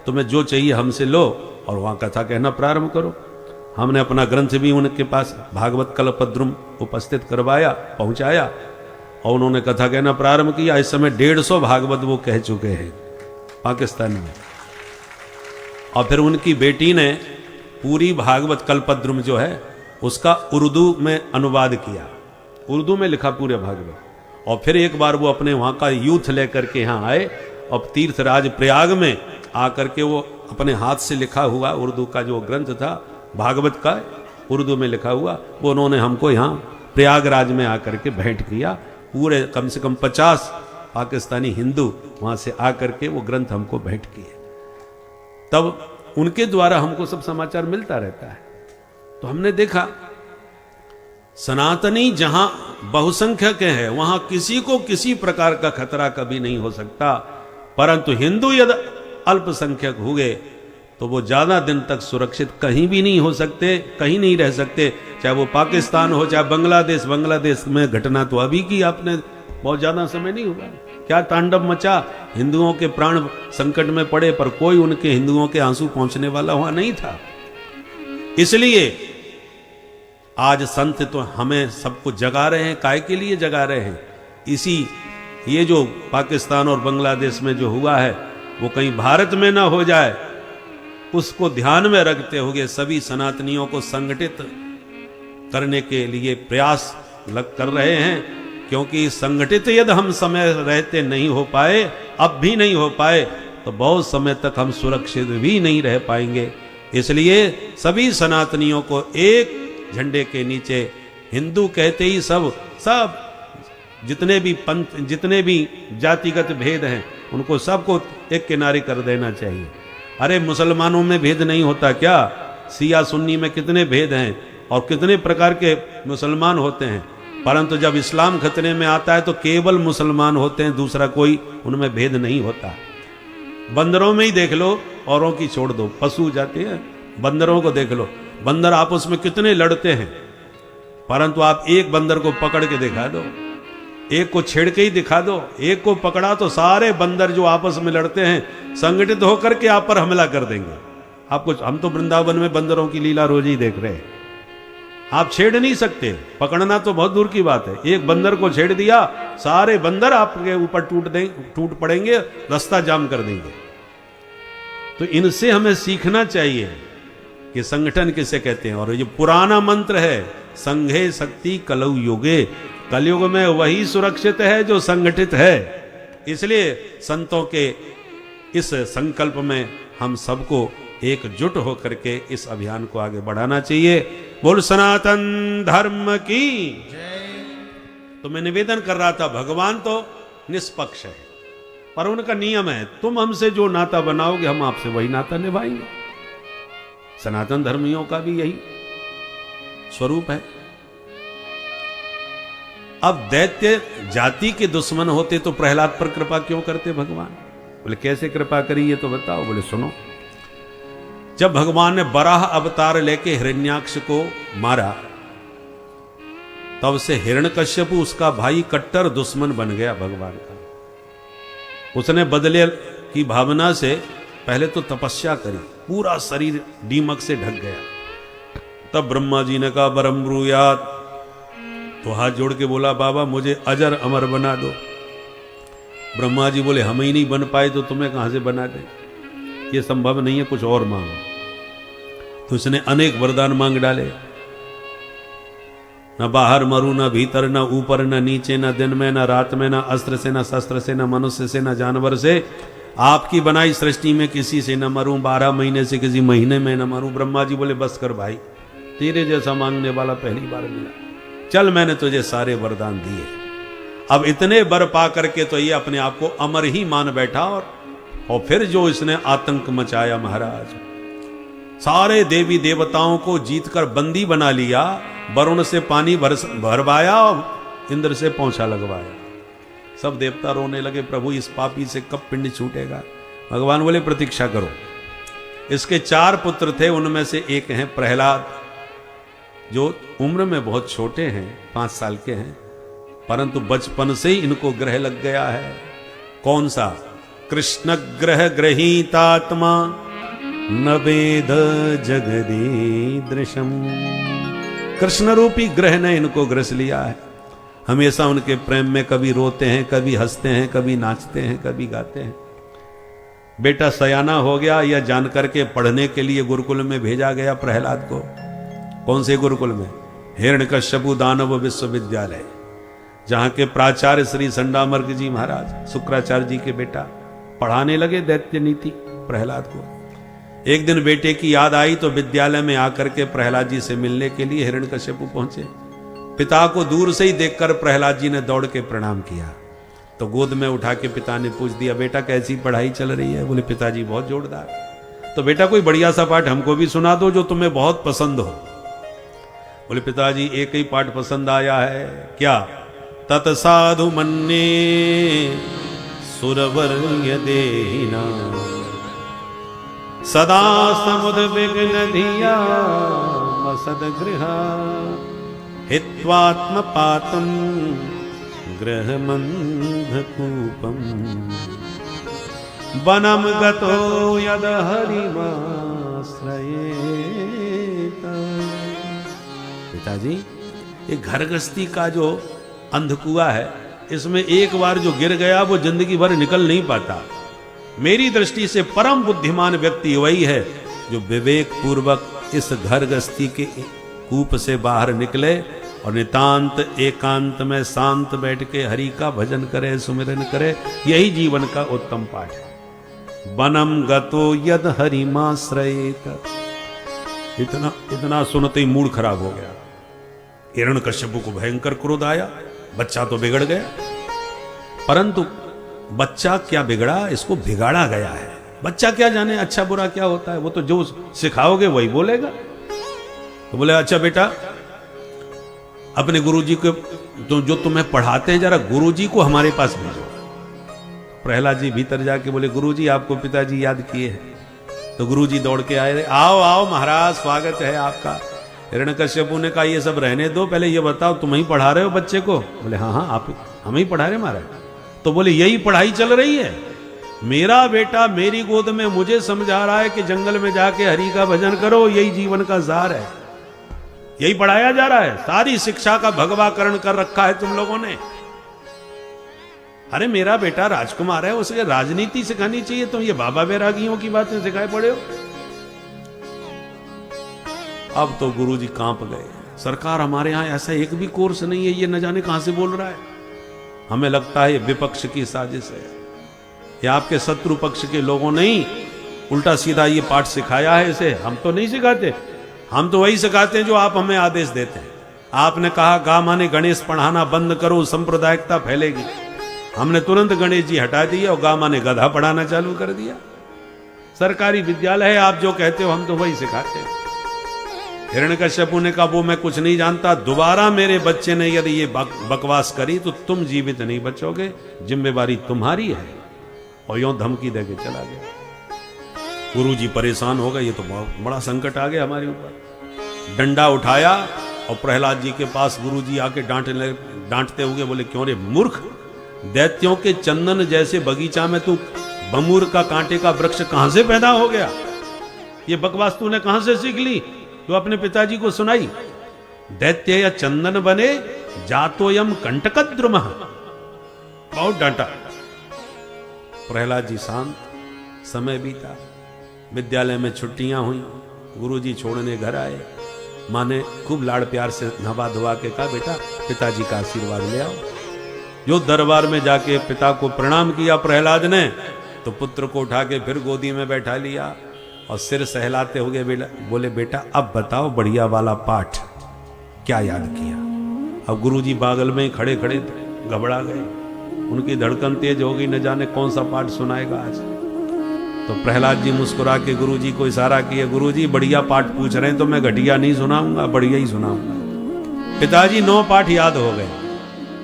तुम्हें जो चाहिए हमसे लो और वहाँ कथा कहना प्रारंभ करो। हमने अपना ग्रंथ भी उनके पास भागवत कल्पद्रुम उपस्थित करवाया, पहुँचाया और उन्होंने कथा कहना प्रारंभ किया। इस समय 150 भागवत वो कह चुके हैं पाकिस्तान में। और फिर उनकी बेटी ने पूरी भागवत कल्पद्रुम जो है उसका उर्दू में अनुवाद किया, उर्दू में लिखा पूरे भागवत। और फिर एक बार वो अपने वहाँ का यूथ लेकर के यहाँ आए और तीर्थराज प्रयाग में आकर के वो अपने हाथ से लिखा हुआ उर्दू का जो ग्रंथ था भागवत का, उर्दू में लिखा हुआ, वो उन्होंने हमको यहाँ प्रयागराज में आकर के भेंट किया। पूरे कम से कम 50 पाकिस्तानी हिंदू वहाँ से आकर के वो ग्रंथ हमको भेंट किए। तब उनके द्वारा हमको सब समाचार मिलता रहता है। तो हमने देखा सनातनी जहां बहुसंख्यक है वहां किसी को किसी प्रकार का खतरा कभी नहीं हो सकता। परंतु हिंदू यदि अल्पसंख्यक हुए तो वो ज्यादा दिन तक सुरक्षित कहीं भी नहीं हो सकते, कहीं नहीं रह सकते, चाहे वो पाकिस्तान हो चाहे बांग्लादेश। बांग्लादेश में घटना तो अभी की आपने, बहुत ज्यादा समय नहीं हुआ, क्या तांडव मचा, हिंदुओं के प्राण संकट में पड़े पर कोई उनके हिंदुओं के आंसू पहुंचने वाला वहां नहीं था। इसलिए आज संत तो हमें सबको जगा रहे हैं। काय के लिए जगा रहे हैं? इसी ये जो पाकिस्तान और बांग्लादेश में जो हुआ है वो कहीं भारत में ना हो जाए, उसको ध्यान में रखते हुए सभी सनातनियों को संगठित करने के लिए प्रयास कर रहे हैं। क्योंकि संगठित यदि हम समय रहते नहीं हो पाए, अब भी नहीं हो पाए, तो बहुत समय तक हम सुरक्षित भी नहीं रह पाएंगे। इसलिए सभी सनातनियों को एक झंडे के नीचे, हिंदू कहते ही सब जितने भी पंथ, जितने भी जातिगत भेद हैं उनको सबको एक किनारे कर देना चाहिए। अरे मुसलमानों में भेद नहीं होता क्या? सिया सुन्नी में कितने भेद हैं और कितने प्रकार के मुसलमान होते हैं। परंतु जब इस्लाम खतरे में आता है तो केवल मुसलमान होते हैं, दूसरा कोई उनमें भेद नहीं होता। बंदरों में ही देख लो, औरों की छोड़ दो, पशु जाते हैं, बंदरों को देख लो, बंदर आपस में कितने लड़ते हैं, परंतु आप एक बंदर को पकड़ के दिखा दो, एक को छेड़ के ही दिखा दो, एक को पकड़ा तो सारे बंदर जो आपस में लड़ते हैं संगठित होकर के आप पर हमला कर देंगे। आपको, हम तो वृंदावन में बंदरों की लीला रोज ही देख रहे हैं। आप छेड़ नहीं सकते, पकड़ना तो बहुत दूर की बात है। एक बंदर को छेड़ दिया, सारे बंदर आपके ऊपर टूट पड़ेंगे, रास्ता जाम कर देंगे। तो इनसे हमें सीखना चाहिए कि संगठन किसे कहते हैं। और ये पुराना मंत्र है, संघे शक्ति कलौ युगे, कलयुग में वही सुरक्षित है जो संगठित है। इसलिए संतों के इस संकल्प में हम सबको एकजुट होकर के इस अभियान को आगे बढ़ाना चाहिए। बोल सनातन धर्म की। तो मैं निवेदन कर रहा था, भगवान तो निष्पक्ष है, पर उनका नियम है, तुम हमसे जो नाता बनाओगे हम आपसे वही नाता निभाएंगे। सनातन धर्मियों का भी यही स्वरूप है। अब दैत्य जाति के दुश्मन होते तो प्रहलाद पर कृपा क्यों करते भगवान? बोले कैसे कृपा करी ये तो बताओ। बोले सुनो, जब भगवान ने बराह अवतार लेके हिरण्याक्ष को मारा, तब से हिरण्यकश्यप उसका भाई कट्टर दुश्मन बन गया भगवान का। उसने बदले की भावना से पहले तो तपस्या करी, पूरा शरीर दीमक से ढक गया। तब ब्रह्मा जी ने कहा बरम ब्रूयात, तो हाथ जोड़ के बोला बाबा मुझे अजर अमर बना दो। ब्रह्मा जी बोले हम ही नहीं बन पाए तो तुम्हें कहां से बना दे, ये संभव नहीं है, कुछ और मांगो। तो उसने अनेक वरदान मांग डाले, न बाहर मरू, न भीतर, न ऊपर, न नीचे, न दिन में, न रात में, न अस्त्र से, न शस्त्र से, न मनुष्य से, न जानवर से, आपकी बनाई सृष्टि में किसी से न मरूं, 12 महीने से किसी महीने में न मरूं। ब्रह्मा जी बोले बस कर भाई, तेरे जैसा मांगने वाला पहली बार मिला, चल मैंने तुझे सारे वरदान दिए। अब इतने वर पा करके तो ये अपने आप को अमर ही मान बैठा। और फिर जो इसने आतंक मचाया महाराज, सारे देवी देवताओं को जीतकर बंदी बना लिया, वरुण से पानी भरवाया और इंद्र से पोंछा लगवाया। सब देवता रोने लगे, प्रभु इस पापी से कब पिंड छूटेगा। भगवान बोले प्रतीक्षा करो। इसके 4 पुत्र थे, उनमें से एक हैं प्रहलाद, जो उम्र में बहुत छोटे हैं, 5 साल के हैं, परंतु बचपन से ही इनको ग्रह लग गया है। कौन सा? कृष्ण ग्रह ग्रहीतात्मा न वेद जगदीदृशम। कृष्ण रूपी ग्रह ने इनको ग्रस लिया है। हमेशा उनके प्रेम में कभी रोते हैं, कभी हंसते हैं, कभी नाचते हैं, कभी गाते हैं। बेटा सयाना हो गया यह जान करके पढ़ने के लिए गुरुकुल में भेजा गया प्रहलाद को। कौन से गुरुकुल में? हिरण्यकश्यपु दानव विश्वविद्यालय, जहां के प्राचार्य श्री संडामर्क जी महाराज, शुक्राचार्य जी के बेटा, पढ़ाने लगे दैत्य नीति प्रहलाद को। एक दिन बेटे की याद आई तो विद्यालय में आकर के प्रहलाद जी से मिलने के लिए हिरण्यकश्यपु पहुंचे। पिता को दूर से ही देखकर प्रहलाद जी ने दौड़ के प्रणाम किया। तो गोद में उठा के पिता ने पूछ दिया, बेटा कैसी पढ़ाई चल रही है? बोले पिताजी बहुत जोरदार। तो बेटा कोई बढ़िया सा पाठ हमको भी सुना दो जो तुम्हें बहुत पसंद हो। बोले पिताजी एक ही पाठ पसंद आया है। क्या? तत्साधु मन्ये सुरवर्य देहिना सदा समुद्विग्न धिया सदगृहा हित्वात्मपातं गृहमन्धकूपं वनं गतो यद हरिमाश्रयेत। पिताजी ये घर गृहस्थी का जो अंधकुआ है, इसमें एक बार जो गिर गया वो जिंदगी भर निकल नहीं पाता। मेरी दृष्टि से परम बुद्धिमान व्यक्ति वही है जो विवेक पूर्वक इस घर गृहस्थी के कूप से बाहर निकले और नितांत एकांत में शांत बैठ के हरि का भजन करे, सुमिरन करे। यही जीवन का उत्तम पाठ है। वनम गतो यद हरिमाश्रयेत। इतना सुनते ही मूड खराब हो गया। हिरण्यकश्यप को भयंकर क्रोध आया। बच्चा तो बिगड़ गया, परंतु बच्चा क्या बिगड़ा, इसको बिगाड़ा गया है। बच्चा क्या जाने अच्छा बुरा क्या होता है, वो तो जो सिखाओगे वही बोलेगा। तो बोले अच्छा बेटा अपने गुरुजी को जो तुम्हें पढ़ाते हैं जरा गुरुजी को हमारे पास भेजो। प्रहलाद जी भीतर जाके बोले गुरुजी आपको पिताजी याद किए हैं। तो गुरुजी दौड़ के आए, आओ आओ महाराज स्वागत है आपका। हिरण्यकश्यपु ने कहा ये सब रहने दो, पहले ये बताओ तुम ही पढ़ा रहे हो बच्चे को? बोले हाँ हाँ आप हम ही पढ़ा रहे महाराज। तो बोले यही पढ़ाई चल रही है? मेरा बेटा मेरी गोद में मुझे समझा रहा है कि जंगल में जाके हरि का भजन करो, यही जीवन का सार है, यही पढ़ाया जा रहा है। सारी शिक्षा का भगवाकरण कर रखा है तुम लोगों ने। अरे मेरा बेटा राजकुमार है, उसे राजनीति सिखानी चाहिए, तुम ये बाबा बैरागियों की बातें सिखाए पड़े हो। अब तो गुरुजी कांप गए। सरकार हमारे यहां ऐसा एक भी कोर्स नहीं है, ये न जाने कहां से बोल रहा है। हमें लगता है ये विपक्ष की साजिश है, ये आपके शत्रु पक्ष के लोगों ने ही उल्टा सीधा ये पाठ सिखाया है इसे। हम तो नहीं सिखाते, हम तो वही सिखाते हैं जो आप हमें आदेश देते हैं। आपने कहा गा माने गणेश पढ़ाना बंद करो, सांप्रदायिकता फैलेगी। हमने तुरंत गणेश जी हटा दिए और गा माने गधा पढ़ाना चालू कर दिया। सरकारी विद्यालय है, आप जो कहते हो हम तो वही सिखाते हैं। हिरण्यकश्यपु ने कहा वो मैं कुछ नहीं जानता, दोबारा मेरे बच्चे ने यदि ये बकवास करी तो तुम जीवित नहीं बचोगे, जिम्मेवारी तुम्हारी है। और यूं धमकी देके चला गया। गुरुजी परेशान हो गए, ये तो बहुत बड़ा संकट आ गया हमारे ऊपर। डंडा उठाया और प्रहलाद जी के पास गुरुजी आके डांटते हुए बोले क्यों रे मूर्ख, दैत्यों के चंदन जैसे बगीचा में तू बमूर का कांटे का वृक्ष कहां से पैदा हो गया? ये बकवास तूने कहां से सीख ली? तो अपने पिताजी को सुनाई। दैत्य या चंदन बने जातोयम कंटकद्रुमः। बहुत डांटा। प्रहलाद जी शांत। समय बीता, विद्यालय में छुट्टियां हुई, गुरुजी छोड़ने घर आए। माँ ने खूब लाड़ प्यार से नवा धोवा के कहा बेटा पिताजी का आशीर्वाद ले आओ। जो दरबार में जाके पिता को प्रणाम किया प्रहलाद ने, तो पुत्र को उठा के फिर गोदी में बैठा लिया और सिर सहलाते हुए बोले बेटा अब बताओ बढ़िया वाला पाठ क्या याद किया? अब गुरुजी बागल में खड़े खड़े घबरा गए, उनकी धड़कन तेज हो गई, न जाने कौन सा पाठ सुनाएगा आज। तो प्रहलाद जी मुस्कुरा के गुरुजी को इशारा किया, गुरुजी बढ़िया पाठ पूछ रहे हैं तो मैं घटिया नहीं सुनाऊंगा, बढ़िया ही सुनाऊंगा। पिताजी 9 पाठ याद हो गए।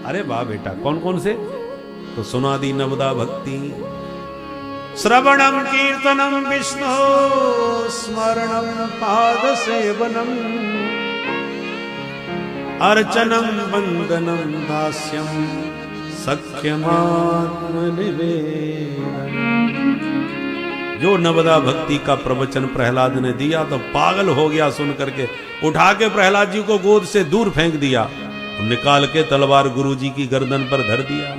अरे वाह बेटा, कौन कौन से? तो सुना दी नवदा भक्ति, श्रवणम कीर्तनम विष्णु स्मरणम पाद सेवनम अर्चनम वंदनम दास्यम सख्यमात्म निवेदन। जो नवदा भक्ति का प्रवचन प्रहलाद ने दिया तो पागल हो गया सुन करके, उठा के प्रहलाद जी को गोद से दूर फेंक दिया, निकाल के तलवार गुरुजी की गर्दन पर धर दिया।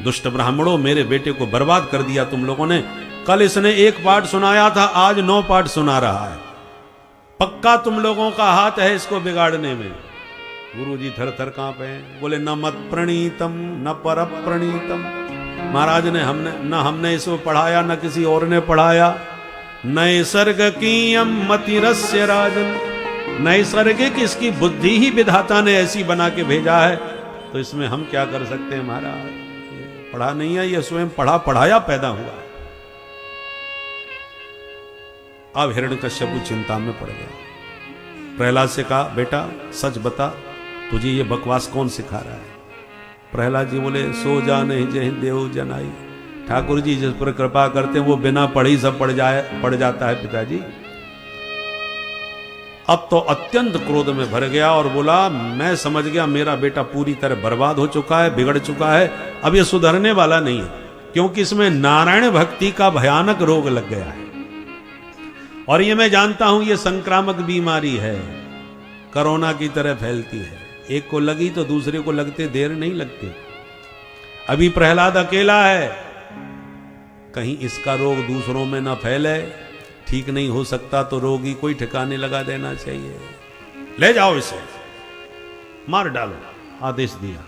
दुष्ट ब्राह्मणों, मेरे बेटे को बर्बाद कर दिया तुम लोगों ने। कल इसने 1 पाठ सुनाया था, आज 9 पाठ सुना रहा है। पक्का तुम लोगों का हाथ है इसको बिगाड़ने में। गुरुजी थर थर कांपे, बोले न मत प्रणीतम न पर प्रणीतम। महाराज ने हमने इसको पढ़ाया, न किसी और ने पढ़ाया। नैसर्गिकीयम मतिरस्य राजन, नैसर्गिक इसकी बुद्धि ही विधाता ने ऐसी बना के भेजा है, तो इसमें हम क्या कर सकते हैं महाराज? पढ़ा नहीं है, ये स्वयं पढ़ाया पैदा हुआ है। अब हिरण्यकश्यपु चिंता में पड़ गया। प्रहलाद से कहा बेटा सच बता, तुझे ये बकवास कौन सिखा रहा है? प्रहलाद जी बोले सो जाने जय देव जनाई। ठाकुर जी जिस पर कृपा करते हैं वो बिना पढ़े ही सब पढ़ जाता है पिताजी। अब तो अत्यंत क्रोध में भर गया और बोला मैं समझ गया मेरा बेटा पूरी तरह बर्बाद हो चुका है, बिगड़ चुका है, अब ये सुधरने वाला नहीं है, क्योंकि इसमें नारायण भक्ति का भयानक रोग लग गया है। और ये मैं जानता हूं ये संक्रामक बीमारी है, कोरोना की तरह फैलती है। एक को लगी तो दूसरे को लगते देर नहीं लगती। अभी प्रहलाद अकेला है, कहीं इसका रोग दूसरों में ना फैले। ठीक नहीं हो सकता तो रोगी कोई ठिकाने लगा देना चाहिए। ले जाओ इसे, मार डालो, आदेश दिया।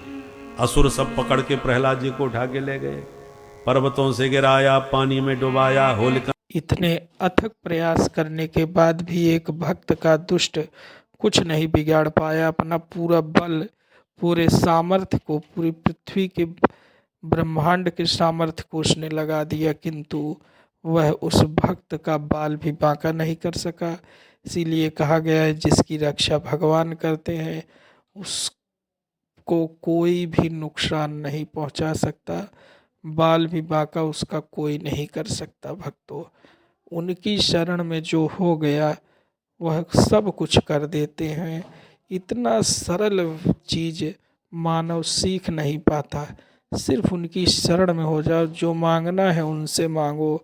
असुर सब पकड़ के प्रहलाद जी को उठा के ले गए, पर्वतों से गिराया, पानी में डुबाया। होलिका इतने अथक प्रयास करने के बाद भी एक भक्त का दुष्ट कुछ नहीं बिगाड़ पाया। अपना पूरा बल, पूरे सामर्थ्य को, पूरी पृथ्वी के ब्रह्मांड के सामर्थ्य को उसने लगा दिया, किंतु वह उस भक्त का बाल भी बांका नहीं कर सका। इसीलिए कहा गया है जिसकी रक्षा भगवान करते हैं उसको कोई भी नुकसान नहीं पहुंचा सकता, बाल भी बांका उसका कोई नहीं कर सकता। भक्तों, उनकी शरण में जो हो गया वह सब कुछ कर देते हैं। इतना सरल चीज़ मानव सीख नहीं पाता। सिर्फ उनकी शरण में हो जाओ, जो मांगना है उनसे मांगो,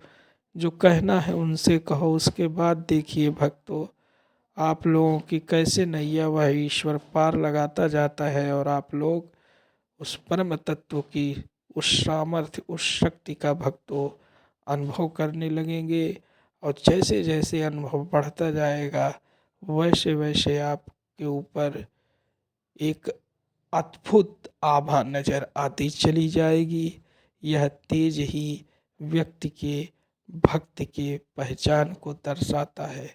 जो कहना है उनसे कहो। उसके बाद देखिए भक्तों, आप लोगों की कैसे नैया वह ईश्वर पार लगाता जाता है और आप लोग उस परम तत्व की, उस सामर्थ्य, उस शक्ति का भक्तों अनुभव करने लगेंगे। और जैसे जैसे अनुभव बढ़ता जाएगा वैसे वैसे आपके ऊपर एक अद्भुत आभा नजर आती चली जाएगी। यह तेज ही व्यक्ति के, भक्ति के पहचान को दर्शाता है।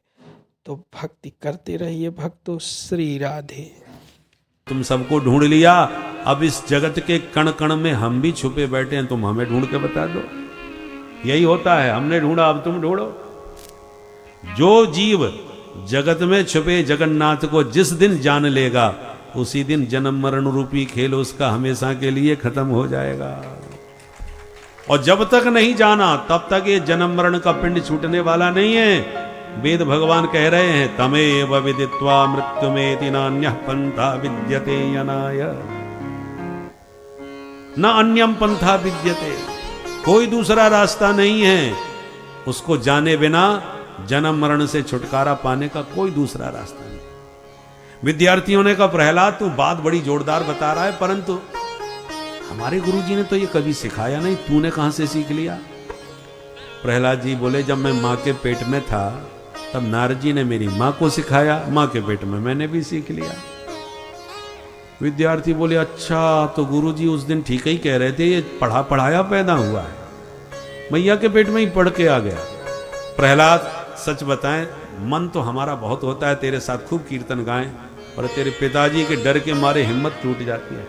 तो भक्ति करते रहिए भक्तों। श्री राधे। तुम सबको ढूंढ लिया, अब इस जगत के कण कण में हम भी छुपे बैठे हैं, तुम हमें ढूंढ के बता दो। यही होता है, हमने ढूंढा अब तुम ढूंढो। जो जीव जगत में छुपे जगन्नाथ को जिस दिन जान लेगा, उसी दिन जन्म मरण रूपी खेल उसका हमेशा के लिए खत्म हो जाएगा। और जब तक नहीं जाना तब तक ये जन्म मरण का पिंड छूटने वाला नहीं है। वेद भगवान कह रहे हैं, तमेव विदित्वा मृत्युमेति नान्यः पंथा विद्यते यनाय, न अन्यम पंथा विद्यते। कोई दूसरा रास्ता नहीं है, उसको जाने बिना जन्म मरण से छुटकारा पाने का कोई दूसरा रास्ता नहीं। विद्यार्थियों ने कहा, प्रहलाद तू बात बड़ी जोरदार बता रहा है, परंतु हमारे गुरुजी ने तो ये कभी सिखाया नहीं, तूने कहां से सीख लिया? प्रहलाद जी बोले, जब मैं मां के पेट में था तब नारद जी ने मेरी मां को सिखाया, मां के पेट में मैंने भी सीख लिया। विद्यार्थी बोले, अच्छा तो गुरुजी उस दिन ठीक ही कह रहे थे, ये पढ़ा पढ़ाया पैदा हुआ है, मैया के पेट में ही पढ़ के आ गया। प्रहलाद सच बताएं, मन तो हमारा बहुत होता है तेरे साथ खूब कीर्तन गाएं, और तेरे पिताजी के डर के मारे हिम्मत टूट जाती है।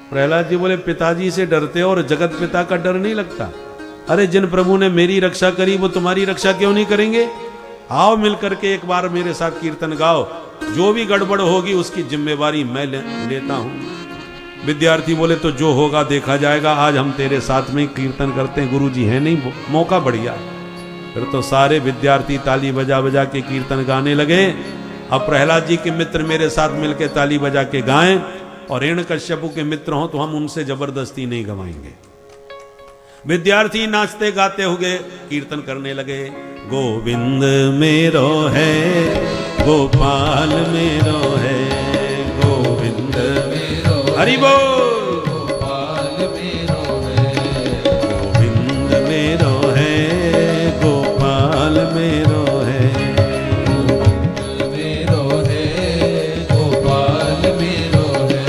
प्रहलाद जी बोले, पिताजी से डरते हो और जगत पिता का डर नहीं लगता? अरे जिन प्रभु ने मेरी रक्षा करी वो तुम्हारी रक्षा क्यों नहीं करेंगे? आओ मिलकर के एक बार मेरे साथ कीर्तन गाओ, जो भी गड़बड़ होगी उसकी जिम्मेवारी मैं लेता हूं। विद्यार्थी बोले, तो जो होगा देखा जाएगा, आज हम तेरे साथ में कीर्तन करते हैं, गुरुजी है नहीं, मौका बढ़िया। फिर तो सारे विद्यार्थी ताली बजा बजा के कीर्तन गाने लगे। अब प्रहलाद जी के मित्र मेरे साथ मिलके ताली बजा के गाएं, और हिरण्यकश्यपु के मित्र हों तो हम उनसे जबरदस्ती नहीं गवाएंगे। विद्यार्थी नाचते गाते हुए कीर्तन करने लगे। गोविंद मेरो है, गोपाल मेरो है, गोविंद मेरो, हरि बोल, गोपाल मेरो है, गोविंद मेरो है, गोपाल मेरो है, गोविंद मेरो है, गोपाल मेरो है,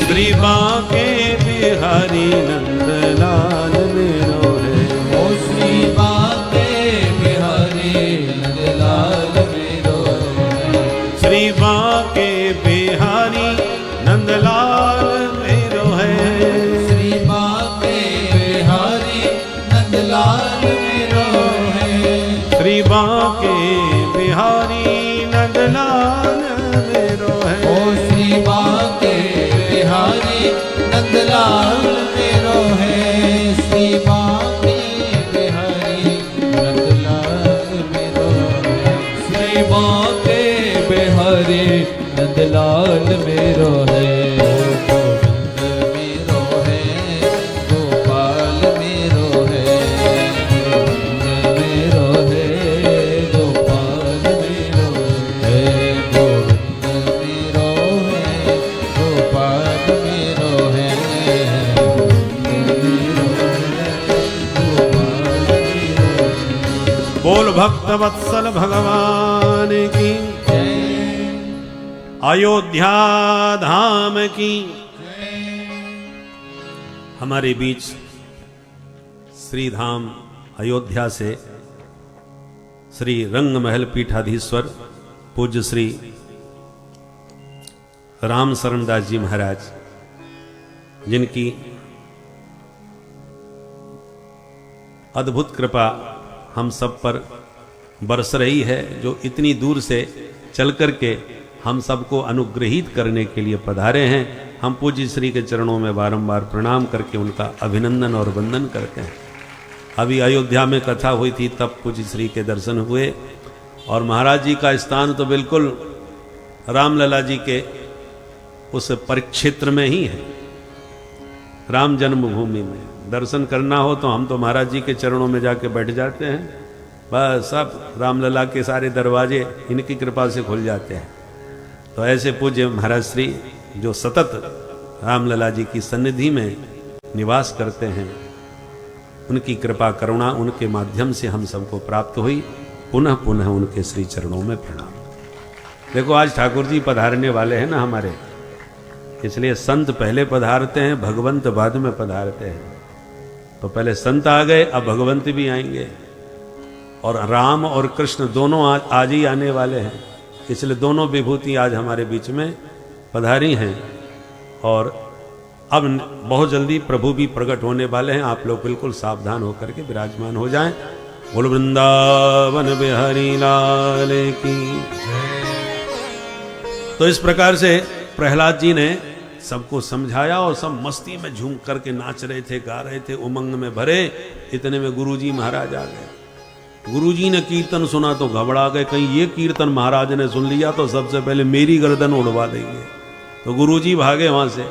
श्री बांके बिहारी नंदलाल मेरो है, ओ श्री बांके बिहारी नंदलाल मेरो है, श्री बांके बिहारी नंदलाल मेरो है, श्री बांके बिहारी नंदलाल मेरो है, श्री बांके बिहारी नंदलाल मेरो है, ओ श्री बांके बिहारी नंदलाल मेरो है, श्री बांके बिहारी नंदलाल मेरो है, श्री बांके बिहारी नंदलाल मेरो है, गोविंद मेरो है, गोपाल मेरो है, गोविंद मेरो है, गोपाल मेरो है, गोविंद मेरो है, गोपाल मेरो है, गोविंद मेरो है, गोपाल मेरो है। बोल भक्त वत्सल भगवान की, अयोध्या धाम की। हमारे बीच श्री धाम अयोध्या से श्री रंगमहल पीठाधीश्वर पूज्य श्री राम शरण दास जी महाराज, जिनकी अद्भुत कृपा हम सब पर बरस रही है, जो इतनी दूर से चल करके हम सबको अनुग्रहित करने के लिए पधारे हैं। हम पूज्य श्री के चरणों में बारंबार प्रणाम करके उनका अभिनंदन और वंदन करते हैं। अभी अयोध्या में कथा हुई थी, तब पूज्य श्री के दर्शन हुए और महाराज जी का स्थान तो बिल्कुल रामलला जी के उस परिक्षेत्र में ही है, राम जन्मभूमि में। दर्शन करना हो तो हम तो महाराज जी के चरणों में जाके बैठ जाते हैं, बस सब रामलला के सारे दरवाजे इनकी कृपा से खुल जाते हैं। तो ऐसे पूज्य महाराज श्री जो सतत रामलला जी की सन्निधि में निवास करते हैं, उनकी कृपा करुणा उनके माध्यम से हम सबको प्राप्त हुई। पुनः पुनः उनके श्री चरणों में प्रणाम। देखो आज ठाकुर जी पधारने वाले हैं ना हमारे, इसलिए संत पहले पधारते हैं, भगवंत बाद में पधारते हैं। तो पहले संत आ गए, अब भगवंत भी आएंगे। और राम और कृष्ण दोनों आज ही आने वाले हैं, इसलिए दोनों विभूति आज हमारे बीच में पधारी हैं। और अब बहुत जल्दी प्रभु भी प्रकट होने वाले हैं। आप लोग बिल्कुल सावधान होकर के विराजमान हो जाएं। बोल वृंदावन बिहारी लाल की। तो इस प्रकार से प्रहलाद जी ने सबको समझाया और सब मस्ती में झूम करके नाच रहे थे, गा रहे थे, उमंग में भरे। इतने में गुरुजी महाराज आ गए। गुरुजी ने कीर्तन सुना तो घबरा गए, कहीं ये कीर्तन महाराज ने सुन लिया तो सबसे पहले मेरी गर्दन उड़वा देंगे। तो गुरुजी भागे वहां से,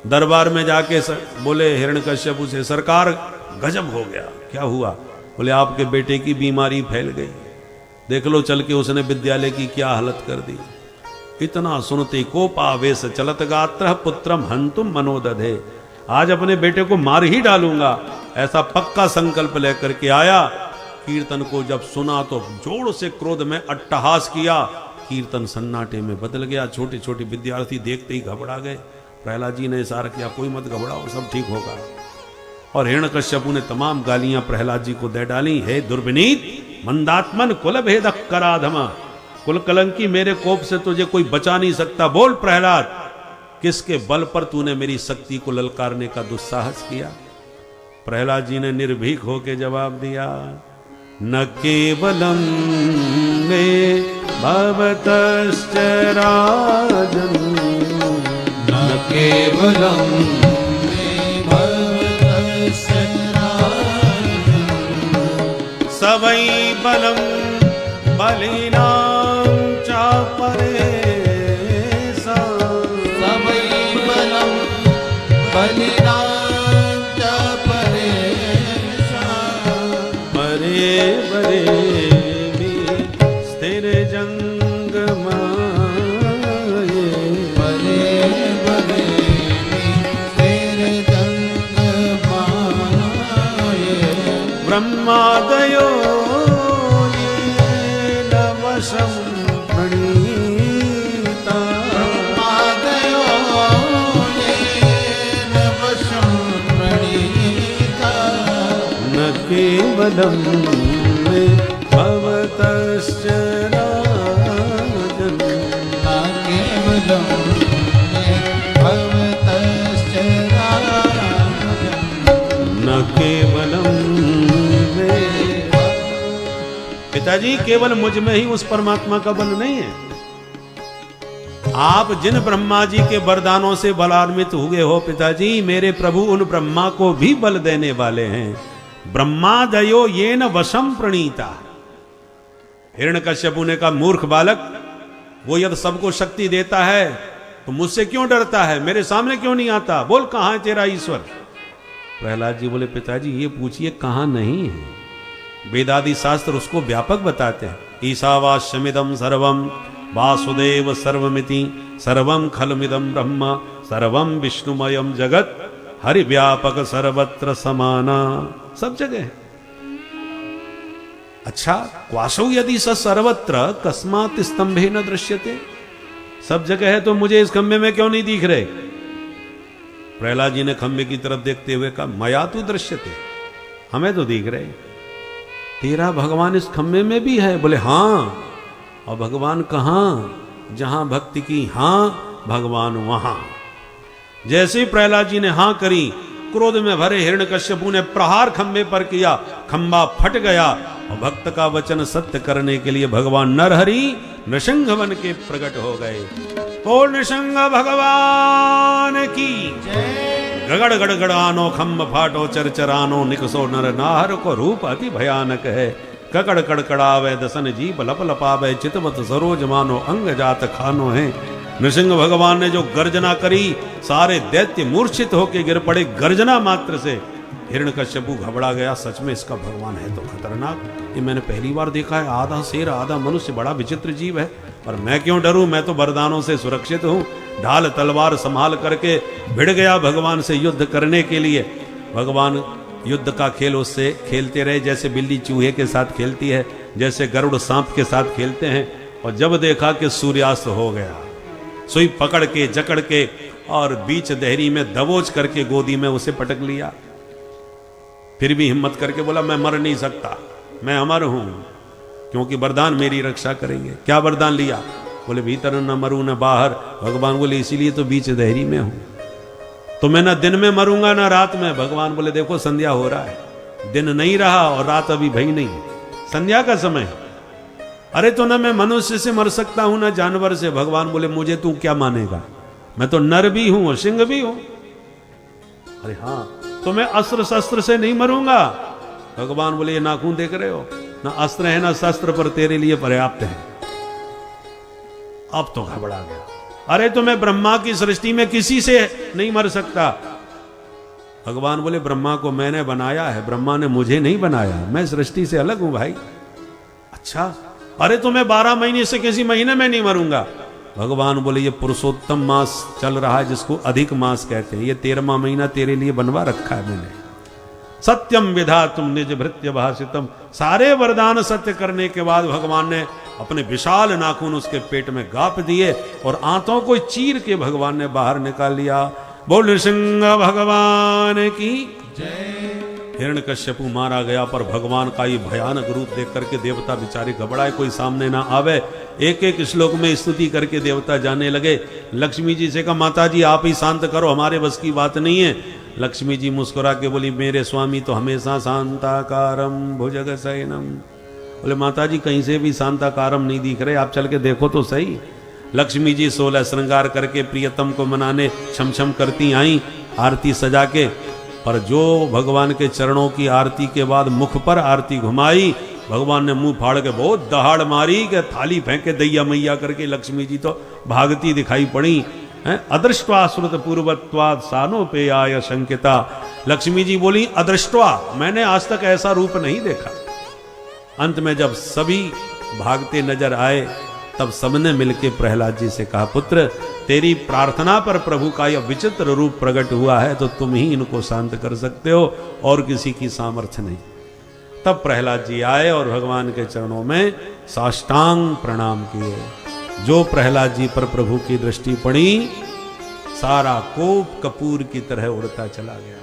दरबार में जाके बोले हिरण्यकश्यप से, सरकार गजब हो गया। क्या हुआ? बोले आपके बेटे की बीमारी फैल गई, देख लो चल के उसने विद्यालय की क्या हालत कर दी। इतना सुनते कोपावेश चलत गात्र पुत्रम हंतुम मनोदधे, आज अपने बेटे को मार ही डालूंगा, ऐसा पक्का संकल्प लेकर के आया। कीर्तन को जब सुना तो जोर से क्रोध में अट्टहास किया। कीर्तन सन्नाटे में बदल गया। छोटे छोटे विद्यार्थी देखते ही घबरा गए। प्रहलाद जी ने इशारा किया, कोई मत घबराओ, सब ठीक होगा। और हिरण्यकश्यपु ने तमाम गालियां प्रहलाद जी को दे डाली। हे दुर्विनीत मंदात्मन कुल भेद कराधमा, कुल कलंकी, मेरे कोप से तुझे कोई बचा नहीं सकता। बोल प्रहलाद, किसके बल पर तूने मेरी शक्ति को ललकारने का दुस्साहस किया? प्रहलाद जी ने निर्भीक होकर जवाब दिया, न केवलम में भवतश्च राजन, न केवलम में भवतश्च राजन, सवै बलम बलिनां च परेशा, सवै बलं बलिनां च परेशा, परे परे में स्थिर जंग माये, परे परे में स्थिर जंग माये, ब्रह्मादयो वशं प्रणीता, ब्रह्मादयो येन वशं प्रणीता, न केवलं मे भवतश्च राजन्, न केवलं मे भवतश्च राजन्, न केवलं मे। पिताजी केवल मुझ में ही उस परमात्मा का बल नहीं है। आप जिन ब्रह्मा जी के वरदानों से बलान्वित हुए हो पिताजी, मेरे प्रभु उन ब्रह्मा को भी बल देने वाले हैं। ब्रह्मादयो येन वशम प्रणीता। हिरण्यकश्यपु ने कहा, मूर्ख बालक, वो यदि सबको शक्ति देता है तो मुझसे क्यों डरता है, मेरे सामने क्यों नहीं आता? बोल कहां है तेरा ईश्वर? प्रहलाद जी बोले, पिताजी ये पूछिए कहां नहीं है। वेदादि शास्त्र उसको व्यापक बताते हैं। ईशावास्यमिदं सर्वं वासुदेव सर्वमिति, सर्वं खलमिदं ब्रह्म, सर्वं विष्णुमयं जगत, हरि व्यापक सर्वत्र समाना। सब जगह है। अच्छा, क्वासौ यदि स सर्वत्र कस्मात् स्तंभे न दृश्यते, सब जगह है तो मुझे इस खंबे में क्यों नहीं दिख रहे? प्रहलाद जी ने खंबे की तरफ देखते हुए कहा, मया तो दृश्यते, हमें तो दिख रहे, तेरा भगवान इस खंबे में भी है। बोले हां। और भगवान कहां? जहां भक्ति की हां, भगवान वहां। जैसे ही प्रहलाद जी ने हां करी, क्रोध में भरे हिरण्यकश्यपु ने प्रहार खंबे पर किया, खंबा फट गया। और भक्त का वचन सत्य करने के लिए भगवान नरहरि नृसिंह बन के प्रकट हो गए। बोल नृसिंह भगवान की गगड़ गड़गड़ानो खम्भ फाटो चरचरानो निकसो नर नाहर को रूप अति भयानक है। ककड़ कड़कड़ावे दसन जीप लप लपावे चितवत सरोज मानो अंग जात खानो है। नृसिंह भगवान ने जो गर्जना करी सारे दैत्य मूर्छित होके गिर पड़े। गर्जना मात्र से हिरण्यकश्यपु घबरा गया। सच में इसका भगवान है तो खतरनाक, ये मैंने पहली बार देखा है। आधा शेर आधा मनुष्य, बड़ा विचित्र जीव है। पर मैं क्यों डरूं, मैं तो वरदानों से सुरक्षित हूं। ढाल तलवार संभाल करके भिड़ गया भगवान से युद्ध करने के लिए। भगवान युद्ध का खेल उससे खेलते रहे, जैसे बिल्ली चूहे के साथ खेलती है, जैसे गरुड़ सांप के साथ खेलते हैं। और जब देखा कि सूर्यास्त हो गया, सुई पकड़ के जकड़ के और बीच दहरी में दबोच करके गोदी में उसे पटक लिया। फिर भी हिम्मत करके बोला मैं मर नहीं सकता, मैं अमर हूं, क्योंकि वरदान मेरी रक्षा करेंगे। क्या वरदान लिया? बोले भीतर न मरूं न बाहर। भगवान बोले इसीलिए तो बीच दहरी में हूं, तो मैं ना दिन में मरूंगा ना रात में। भगवान बोले देखो संध्या हो रहा है, दिन नहीं रहा और रात अभी भई नहीं, संध्या का समय। अरे तो ना मैं मनुष्य से मर सकता हूं ना जानवर से। भगवान बोले मुझे तू क्या मानेगा, मैं तो नर भी हूं और सिंह भी हूं। अरे हाँ, तो मैं अस्त्र शस्त्र से नहीं मरूंगा। भगवान बोले ये नाखून देख रहे हो, ना अस्त्र है ना शस्त्र, पर तेरे लिए पर्याप्त है। अब तो घबरा गया। अरे तो मैं ब्रह्मा की सृष्टि में किसी से नहीं मर सकता। भगवान बोले ब्रह्मा को मैंने बनाया है, ब्रह्मा ने मुझे नहीं बनाया, मैं सृष्टि से अलग हूं भाई। अच्छा, अरे तो मैं 12 महीने से किसी महीने में नहीं मरूंगा। भगवान बोले ये पुरुषोत्तम मास चल रहा है, जिसको अधिक मास कहते हैं, ये 13वां महीना तेरे लिए बनवा रखा है मैंने। सत्यम विधातुम निज भृत्य भाषितम। सारे वरदान सत्य करने के बाद भगवान ने अपने विशाल नाखून उसके पेट में गाप दिए और आंतों को चीर के भगवान ने बाहर निकाल लिया। बोल नृसिंह भगवान की जय। हिरण्यकश्यपु मारा गया, पर भगवान का ये भयानक रूप देख करके देवता बेचारे घबराए, कोई सामने ना आवे। एक एक श्लोक में स्तुति करके देवता जाने लगे। लक्ष्मी जी से कहा माता जी आप ही शांत करो, हमारे बस की बात नहीं है। लक्ष्मी जी मुस्कुरा के बोली मेरे स्वामी तो हमेशा शांताकारम भुजग शयनम। बोले माता जी कहीं से भी शांताकारम नहीं दिख रहे, आप चल के देखो तो सही। लक्ष्मी जी 16 श्रृंगार करके प्रियतम को मनाने छम छम करती आई, आरती सजा के। पर जो भगवान के चरणों की आरती के बाद मुख पर आरती घुमाई, भगवान ने मुंह फाड़ के बहुत दहाड़ मारी कि थाली फेंके दैया मैया करके। लक्ष्मी जी तो भागती दिखाई पड़ी। अदृष्टवा श्रुत पूर्वत्वाद सानो पे आय शंकिता। लक्ष्मी जी बोली अदृष्टवा, मैंने आज तक ऐसा रूप नहीं देखा। अंत में जब सभी भागते नजर आए, तब सबने मिलके प्रहलाद जी से कहा पुत्र तेरी प्रार्थना पर प्रभु का यह विचित्र रूप प्रकट हुआ है, तो तुम ही इनको शांत कर सकते हो, और किसी की सामर्थ्य नहीं। तब प्रहलाद जी आए और भगवान के चरणों में साष्टांग प्रणाम किए। जो प्रहलाद जी पर प्रभु की दृष्टि पड़ी, सारा कोप कपूर की तरह उड़ता चला गया।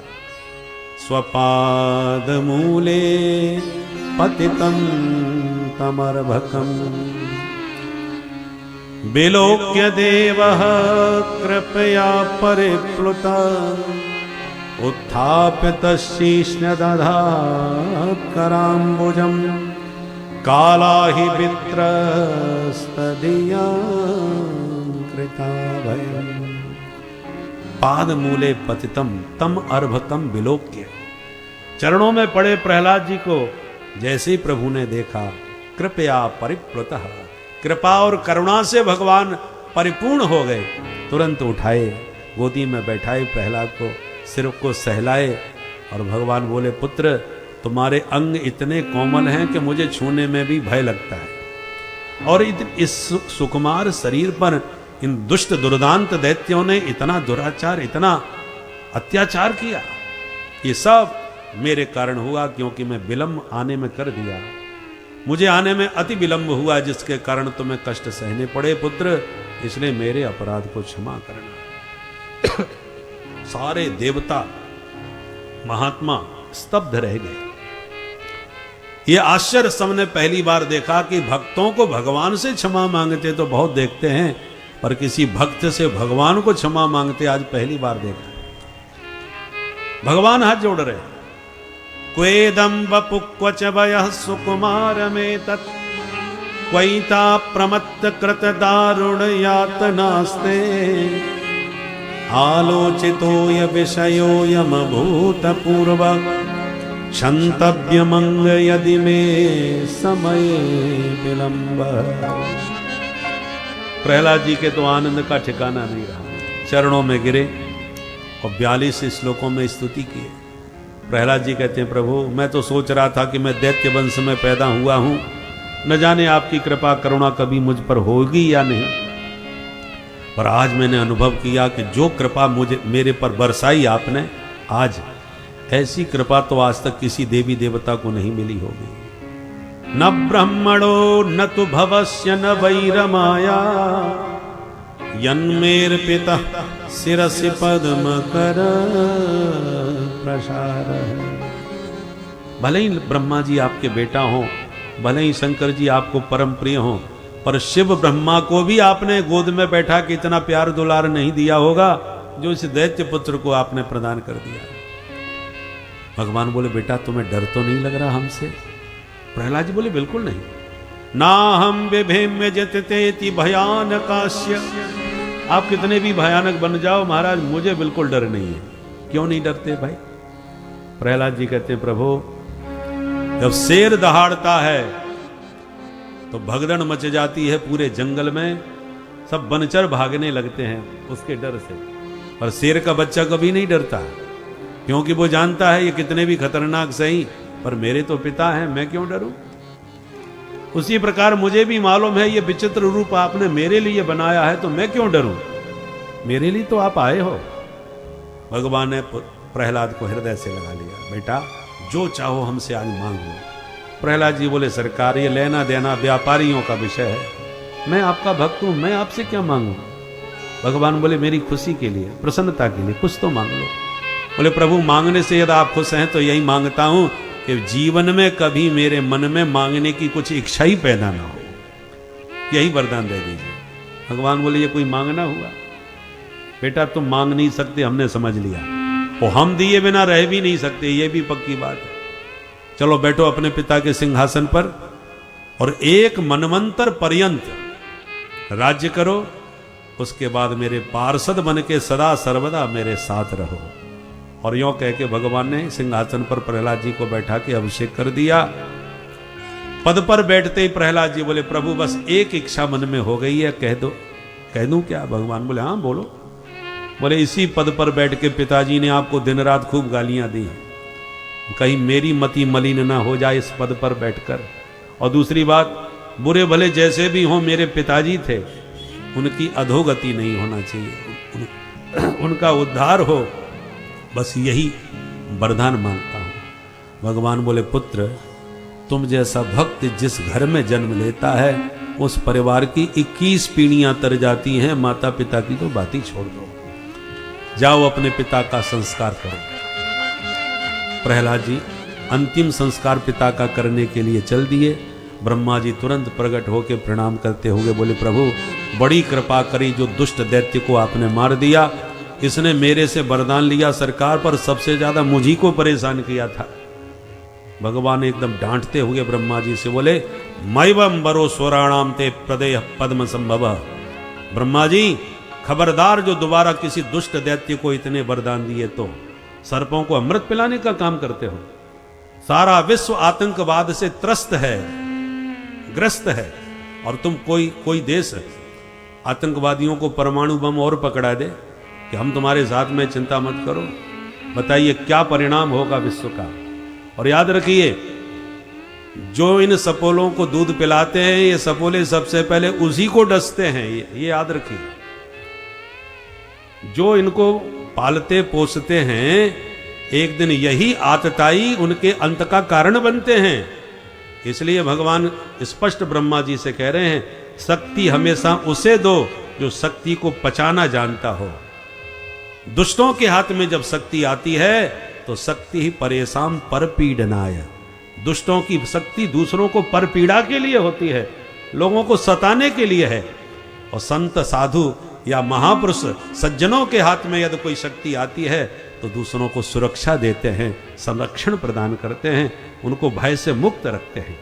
स्वपाद मूले पतितम तमर्भकम विलोक्य देवः कृपया परिप्लुत उत्थाप्य तच्छीष्ण दधात् कराम्बुजम् काला हि वित्रस्तदीया कृता भयम्। पाद मूले पतितम तम अर्भकम विलोक्य। चरणों में पड़े प्रहलाद जी को जैसे ही प्रभु ने देखा, कृपया परिप्लुतः, कृपा और करुणा से भगवान परिपूर्ण हो गए। तुरंत उठाए, गोदी में बैठाए प्रहलाद को, सिर को सहलाए और भगवान बोले पुत्र तुम्हारे अंग इतने कोमल हैं कि मुझे छूने में भी भय लगता है, और इस सुकुमार शरीर पर इन दुष्ट दुर्दांत दैत्यों ने इतना दुराचार, इतना अत्याचार किया। ये सब मेरे कारण हुआ, क्योंकि मैं विलंब आने में कर दिया। मुझे आने में अति विलंब हुआ, जिसके कारण तुम्हें कष्ट सहने पड़े पुत्र, इसलिए मेरे अपराध को क्षमा करना। सारे देवता महात्मा स्तब्ध रह गए। ये आश्चर्य सबने पहली बार देखा कि भक्तों को भगवान से क्षमा मांगते तो बहुत देखते हैं, पर किसी भक्त से भगवान को क्षमा मांगते आज पहली बार देखा। भगवान हाथ जोड़ रहे, क्वेदम वपु क्वच वयः सुकुमार में तत् क्वैता प्रमत्त कृत दारुण यातनास्ते आलोचितोय विषयोयम भूतपूर्व क्षन्तव्यमंग यदि मे समय विलंब। प्रहलाद जी के तो आनंद का ठिकाना नहीं रहा, चरणों में गिरे और 42 श्लोकों में स्तुति की। प्रहलाद जी कहते हैं, प्रभु मैं तो सोच रहा था कि मैं दैत्य वंश में पैदा हुआ हूं, न जाने आपकी कृपा करुणा कभी मुझ पर होगी या नहीं, पर आज मैंने अनुभव किया कि जो कृपा मुझे मेरे पर बरसाई आपने, आज ऐसी कृपा तो आज तक किसी देवी देवता को नहीं मिली होगी। न ब्रह्मणो न तो भवस्य न वैरमाया यन्मेर पिता शिरसि पद्म कर प्रसार। भले ही ब्रह्मा जी आपके बेटा हो, भले ही शंकर जी आपको परम प्रिय हो, पर शिव ब्रह्मा को भी आपने गोद में बैठा के इतना प्यार दुलार नहीं दिया होगा जो इस दैत्य पुत्र को आपने प्रदान कर दिया। भगवान बोले, बेटा तुम्हें डर तो नहीं लग रहा हमसे? प्रहलाद जी बोले, बिल्कुल नहीं। ना हम विभेम्य जततेति भयानकास्य। आप कितने भी भयानक बन जाओ महाराज, मुझे बिल्कुल डर नहीं है। क्यों नहीं डरते भाई? प्रहलाद जी कहते हैं, प्रभु जब शेर दहाड़ता है तो भगदड़ मच जाती है पूरे जंगल में, सब बनचर भागने लगते हैं उसके डर से, पर शेर का बच्चा कभी नहीं डरता, क्योंकि वो जानता है ये कितने भी खतरनाक सही, पर मेरे तो पिता हैं, मैं क्यों डरूं? उसी प्रकार मुझे भी मालूम है ये विचित्र रूप आपने मेरे लिए बनाया है, तो मैं क्यों डरूं? मेरे लिए तो आप आए हो। भगवान ने प्रहलाद को हृदय से लगा लिया, बेटा जो चाहो हमसे आज मांग लो। प्रहलाद जी बोले, सरकार ये लेना देना व्यापारियों का विषय है, मैं आपका भक्त हूं, मैं आपसे क्या मांगू? भगवान बोले, मेरी खुशी के लिए, प्रसन्नता के लिए कुछ तो मांग लो। बोले, प्रभु मांगने से यदि आप खुश हैं तो यही मांगता हूं कि जीवन में कभी मेरे मन में मांगने की कुछ इच्छा ही पैदा ना हो, यही वरदान दे दीजिए। भगवान बोले, ये कोई मांगना हुआ? बेटा तुम मांग नहीं सकते, हमने समझ लिया, वो हम दिए बिना रह भी नहीं सकते, ये भी पक्की बात है। चलो बैठो अपने पिता के सिंहासन पर और एक मनवंतर पर्यंत राज्य करो, उसके बाद मेरे पार्षद बन के सदा सर्वदा मेरे साथ रहो। और यों कह के भगवान ने सिंहासन पर प्रहलाद जी को बैठा के अभिषेक कर दिया। पद पर बैठते ही प्रहलाद जी बोले, प्रभु बस एक इच्छा मन में हो गई है, कह दो। कह दूं क्या? भगवान बोले, हाँ बोलो। बोले, इसी पद पर बैठ के पिताजी ने आपको दिन रात खूब गालियां दी, कहीं मेरी मति मलिन ना हो जाए इस पद पर बैठकर। और दूसरी बात, बुरे भले जैसे भी हों मेरे पिताजी थे, उनकी अधोगति नहीं होना चाहिए, उनका उद्धार हो, बस यही वरदान मांगता हूं। भगवान बोले, पुत्र तुम जैसा भक्त जिस घर में जन्म लेता है उस परिवार की 21 पीढ़ियां तर जाती हैं, माता पिता की तो बात ही छोड़ दो, जाओ अपने पिता का संस्कार करो। प्रहलाद जी अंतिम संस्कार पिता का करने के लिए चल दिए। ब्रह्मा जी तुरंत प्रकट होकर प्रणाम करते हुए बोले, प्रभु बड़ी कृपा करी, जो दुष्ट दैत्य को आपने मार दिया, इसने मेरे से वरदान लिया सरकार, पर सबसे ज्यादा मुझी को परेशान किया था। भगवान एकदम डांटते हुए ब्रह्मा जी से बोले, मैवम बरो स्वराणाम ते प्रदेह पद्म संभव। ब्रह्मा जी खबरदार, जो दोबारा किसी दुष्ट दैत्य को इतने वरदान दिए तो सर्पों को अमृत पिलाने का काम करते हो। सारा विश्व आतंकवाद से त्रस्त है, ग्रस्त है, और तुम कोई देश आतंकवादियों को परमाणु बम और पकड़ा दे कि हम तुम्हारे साथ में, चिंता मत करो। बताइए क्या परिणाम होगा विश्व का। और याद रखिए, जो इन सपोलों को दूध पिलाते हैं, ये सपोले सबसे पहले उसी को डसते हैं, ये याद रखिए। जो इनको पालते पोसते हैं, एक दिन यही आतताई उनके अंत का कारण बनते हैं। इसलिए भगवान स्पष्ट ब्रह्मा जी से कह रहे हैं, शक्ति हमेशा उसे दो जो शक्ति को पचाना जानता हो। दुष्टों के हाथ में जब शक्ति आती है तो शक्ति ही परेशान पर पीड़नाय। दुष्टों की शक्ति दूसरों को पर पीड़ा के लिए होती है, लोगों को सताने के लिए है। और संत साधु या महापुरुष सज्जनों के हाथ में यदि कोई शक्ति आती है तो दूसरों को सुरक्षा देते हैं, संरक्षण प्रदान करते हैं, उनको भय से मुक्त रखते हैं।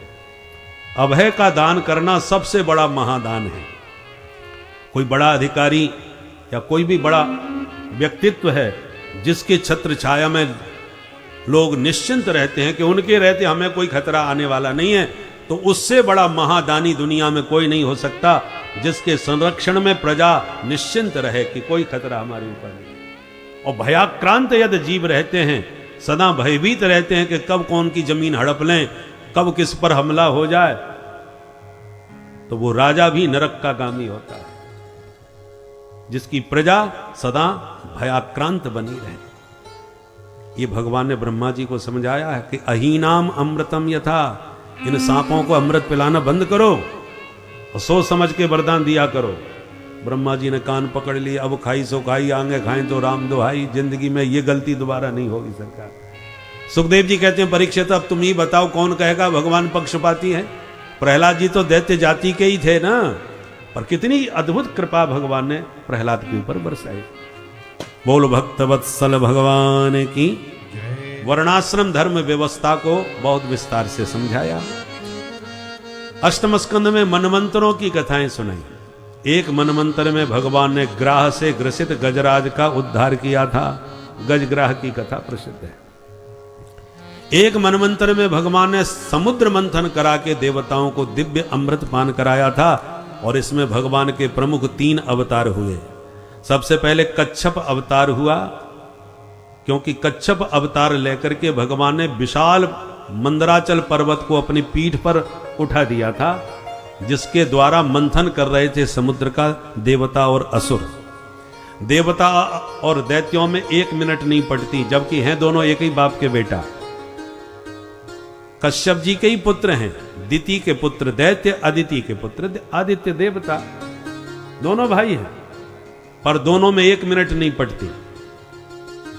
अभय का दान करना सबसे बड़ा महादान है। कोई बड़ा अधिकारी या कोई भी बड़ा व्यक्तित्व है जिसके छत्र छाया में लोग निश्चिंत रहते हैं कि उनके रहते हमें कोई खतरा आने वाला नहीं है, तो उससे बड़ा महादानी दुनिया में कोई नहीं हो सकता, जिसके संरक्षण में प्रजा निश्चिंत रहे कि कोई खतरा हमारे ऊपर नहीं। और भयाक्रांत यदि जीव रहते हैं, सदा भयभीत रहते हैं कि कब कौन की जमीन हड़प लें, कब किस पर हमला हो जाए, तो वो राजा भी नरक का गामी होता है, जिसकी प्रजा सदा भयाक्रांत बनी रहे। ये भगवान ने ब्रह्मा जी को समझाया है कि अहीनाम अमृतम यथा, इन सांपों को अमृत पिलाना बंद करो और सोच समझ के वरदान दिया करो। ब्रह्मा जी ने कान पकड़ लिए, अब खाई सो खाई, आगे खाएं तो राम दुहाई, जिंदगी में ये गलती दोबारा नहीं होगी सरकार। सुखदेव जी कहते हैं परीक्षित अब तुम ही बताओ कौन कहेगा भगवान पक्षपाती है। प्रहलाद जी तो दैत्य जाति के ही थे ना, पर कितनी अद्भुत कृपा भगवान ने प्रहलाद के ऊपर बरसाई। बोल भक्त वत्सल भगवान की। वर्णाश्रम धर्म व्यवस्था को बहुत विस्तार से समझाया। अष्टम स्कंद में मनमंत्रों की कथाएं सुनाई। एक मनमंत्र में भगवान ने ग्राह से ग्रसित गजराज का उद्धार किया था, गजग्राह की कथा प्रसिद्ध है। एक मनमंत्र में भगवान ने समुद्र मंथन करा के देवताओं को दिव्य अमृत पान कराया था, और इसमें भगवान के प्रमुख 3 अवतार हुए। सबसे पहले कच्छप अवतार हुआ, क्योंकि कच्छप अवतार लेकर के भगवान ने विशाल मंदराचल पर्वत को अपनी पीठ पर उठा दिया था, जिसके द्वारा मंथन कर रहे थे समुद्र का देवता और असुर। देवता और दैत्यों में 1 मिनट नहीं पड़ती, जबकि हैं दोनों एक ही बाप के बेटा। कश्यप जी के ही पुत्र हैं, दिति के पुत्र दैत्य, अदिति के पुत्र आदित्य देवता, दोनों भाई हैं, पर दोनों में 1 मिनट नहीं पड़ती।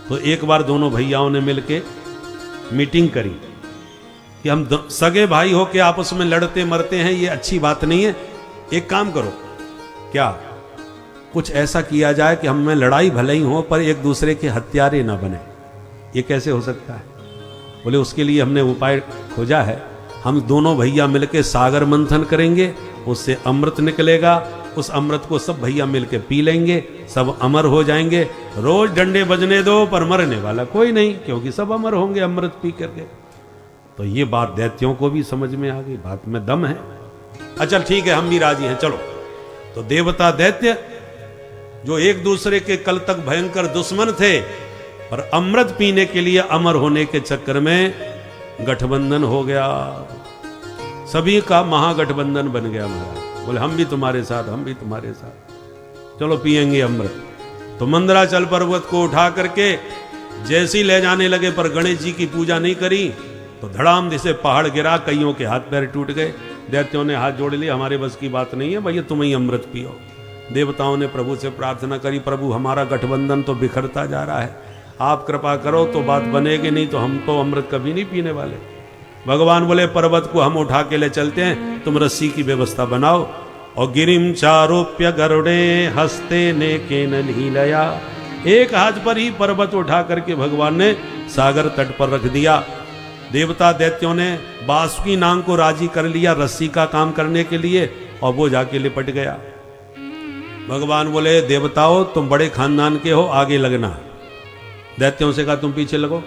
तो एक बार दोनों भैयाओं ने मिलके मीटिंग करी कि हम सगे भाई हो के आपस में लड़ते मरते हैं, ये अच्छी बात नहीं है। एक काम करो, क्या कुछ ऐसा किया जाए कि हम में लड़ाई भले ही हो पर एक दूसरे के हत्यारे ना बने। ये कैसे हो सकता है? बोले उसके लिए हमने उपाय खोजा है, हम दोनों भैया मिलके सागर मंथन करेंगे, उससे अमृत निकलेगा, उस अमृत को सब भैया मिलके पी लेंगे, सब अमर हो जाएंगे। रोज डंडे बजने दो पर मरने वाला कोई नहीं, क्योंकि सब अमर होंगे अमृत पी करके। तो ये बात दैत्यों को भी समझ में आ गई, बात में दम है। अच्छा ठीक है, हम भी राजी हैं, चलो। तो देवता दैत्य जो एक दूसरे के कल तक भयंकर दुश्मन थे, पर अमृत पीने के लिए अमर होने के चक्कर में गठबंधन हो गया, सभी का महागठबंधन बन गया महाराज। बोले हम भी तुम्हारे साथ, हम भी तुम्हारे साथ, चलो पिएंगे अमृत। तो मंदराचल पर्वत को उठा करके जैसे ही ले जाने लगे, पर गणेश जी की पूजा नहीं करी, तो धड़ाम जैसे पहाड़ गिरा, कईयों के हाथ पैर टूट गए। दैत्यों ने हाथ जोड़ लिए, हमारे बस की बात नहीं है भैया, तुम ही अमृत पियो। देवताओं ने प्रभु से प्रार्थना करी, प्रभु हमारा गठबंधन तो बिखरता जा रहा है, आप कृपा करो तो बात बनेगी, नहीं तो हम तो अमृत कभी नहीं पीने वाले। भगवान बोले पर्वत को हम उठा के ले चलते हैं, तुम रस्सी की व्यवस्था बनाओ। और गिरिम चारोप्य गरुड़े हस्ते ने केन लीलया, एक हाथ पर ही पर्वत उठा करके भगवान ने सागर तट पर रख दिया। देवता दैत्यों ने बासुकी नाग को राजी कर लिया रस्सी का काम करने के लिए, और वो जाके लिपट गया। भगवान बोले देवताओं तुम बड़े खानदान के हो, आगे लगना। दैत्यों से कहा तुम पीछे लगो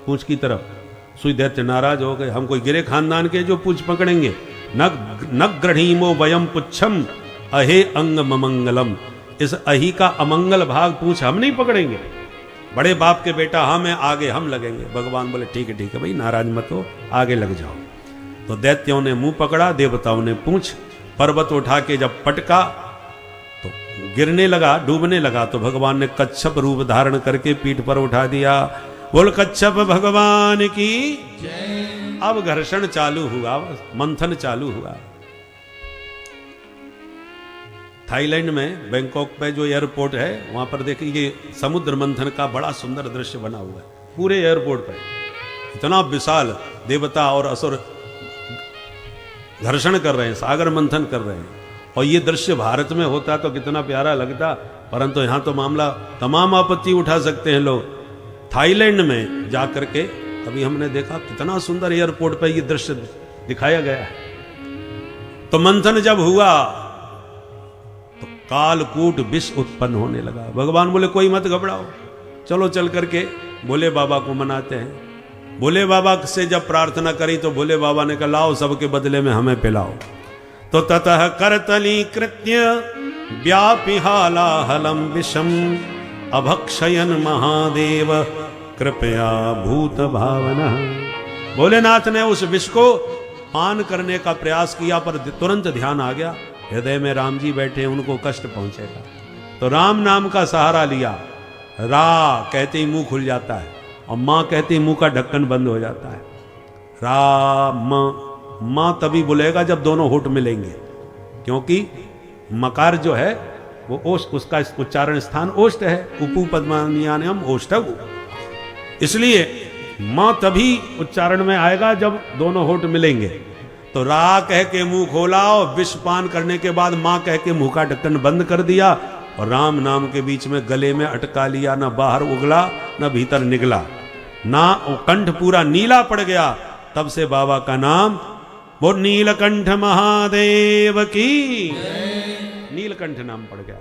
पूंछ की तरफ। सुई दैत्य नाराज हो गए, हम कोई गिरे खानदान के जो पूंछ पकड़ेंगे? न ग्रहीमो वयम पुच्छम अहे अंग ममंगलम, इस अही का अमंगल भाग पूंछ हम नहीं पकड़ेंगे, बड़े बाप के बेटा हम हैं, आगे हम लगेंगे। भगवान बोले ठीक है भाई, नाराज मत हो, आगे लग जाओ। तो दैत्यों ने मुंह पकड़ा, देवताओं ने पूंछ। पर्वत उठा के जब पटका तो गिरने लगा, डूबने लगा, तो भगवान ने कच्छप रूप धारण करके पीठ पर उठा दिया। बोल कच्छप भगवान की जय। अब घर्षण चालू हुआ, मंथन चालू हुआ। थाईलैंड में बैंकॉक पे जो एयरपोर्ट है, वहां पर देखिए ये समुद्र मंथन का बड़ा सुंदर दृश्य बना हुआ है। पूरे एयरपोर्ट पे इतना विशाल देवता और असुर घर्षण कर रहे हैं, सागर मंथन कर रहे हैं। और ये दृश्य भारत में होता तो कितना प्यारा लगता, परंतु यहां तो मामला तमाम आपत्ति उठा सकते हैं लोग। थाईलैंड में जाकर के अभी हमने देखा कितना सुंदर एयरपोर्ट पर ये दृश्य दिखाया गया है। तो मंथन जब हुआ तो कालकूट विष उत्पन्न होने लगा। भगवान बोले कोई मत घबराओ, चलो चल करके भोले बाबा को मनाते हैं। भोले बाबा से जब प्रार्थना करी तो भोले बाबा ने कहा लाओ सबके बदले में हमें पिलाओ। तो ततः करतली कृत्य व्यापिहालाहलम विषम अभक्षयन महादेव कृपया भूत भावना। भोलेनाथ ने उस विष को पान करने का प्रयास किया, पर तुरंत ध्यान आ गया हृदय में राम जी बैठे, उनको कष्ट पहुंचेगा। तो राम नाम का सहारा लिया। रा कहते ही मुंह खुल जाता है और मां कहते ही मुंह का ढक्कन बंद हो जाता है। राम मां तभी बोलेगा जब दोनों होठ मिलेंगे, क्योंकि मकार जो है वो ओष्ठ, उसका उच्चारण स्थान ओष्ठ है। उपू पद्मानियानम ओष्ठव, इसलिए मां तभी उच्चारण में आएगा जब दोनों होठ मिलेंगे। तो रा कह के मुंह खोला और विष पान करने के बाद मां कह के मुंह का ढक्कन बंद कर दिया और राम नाम के बीच में गले में अटका लिया। ना बाहर उगला ना भीतर निकला, ना कंठ पूरा नीला पड़ गया। तब से बाबा का नाम वो नीलकंठ महादेव की नीलकंठ नाम पड़ गया।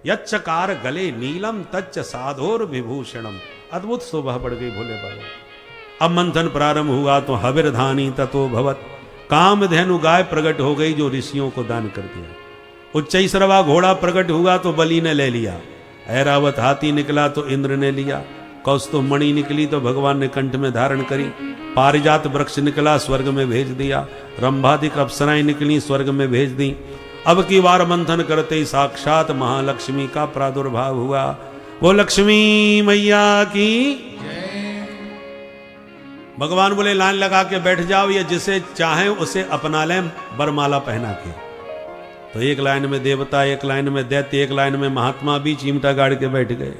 यच्चकार गले नीलम तच्च साधोर विभूषणम, अद्भुत शोभा बढ़ गई भोले बाबा। अब मंथन प्रारंभ हुआ तो हविर्धानी ततो भवत, कामधेनु गाय प्रकट हो गई जो ऋषियों को दान कर दिया। उच्चैसरवा घोड़ा प्रकट हुआ तो बलि ने ले लिया। ऐरावत हाथी निकला तो इंद्र ने लिया। कौस्तुभ मणि निकली तो भगवान ने कंठ में धारण करी। पारिजात वृक्ष निकला, स्वर्ग में भेज दिया। रंभादिक अप्सराएं निकली, स्वर्ग में भेज दी। अब की बार मंथन करते ही साक्षात महालक्ष्मी का प्रादुर्भाव हुआ। वो लक्ष्मी मैया की भगवान बोले लाइन लगा के बैठ जाओ, ये जिसे चाहे उसे अपना लें बरमाला पहना के। तो एक लाइन में देवता, एक लाइन में दैत्य, एक लाइन में महात्मा भी चिमटा गाड़ के बैठ गए।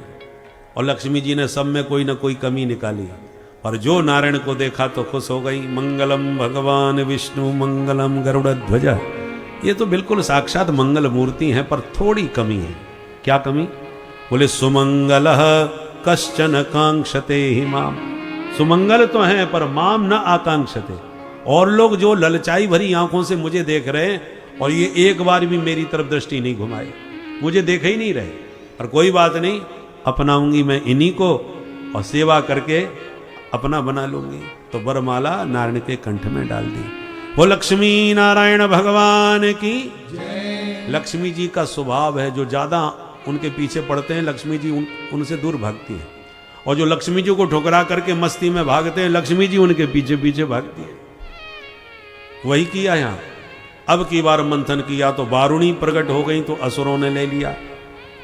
और लक्ष्मी जी ने सब में कोई ना कोई कमी निकाली, और जो नारायण को देखा तो खुश हो गई। मंगलम भगवान विष्णु मंगलम गरुड़ ध्वज, ये तो बिल्कुल साक्षात मंगल मूर्ति है, पर थोड़ी कमी है। क्या कमी? बोले सुमंगल कश्चन कांक्षते ही माम, सुमंगल तो है पर माम न आकांक्षते। और लोग जो ललचाई भरी आंखों से मुझे देख रहे हैं और ये एक बार भी मेरी तरफ दृष्टि नहीं घुमाए, मुझे देख ही नहीं रहे। और कोई बात नहीं, अपनाऊंगी मैं इन्हीं को और सेवा करके अपना बना लूंगी। तो वरमाला नारायण के कंठ में डाल दी। वो लक्ष्मी नारायण भगवान की लक्ष्मी जी का स्वभाव है, जो ज्यादा उनके पीछे पड़ते हैं लक्ष्मी जी उनसे दूर भागती है, और जो लक्ष्मी जी को ठुकरा करके मस्ती में भागते हैं लक्ष्मी जी उनके पीछे पीछे भागती है। वही किया यहां। अब की बार मंथन किया तो वारुणी प्रकट हो गई तो असुरों ने ले लिया।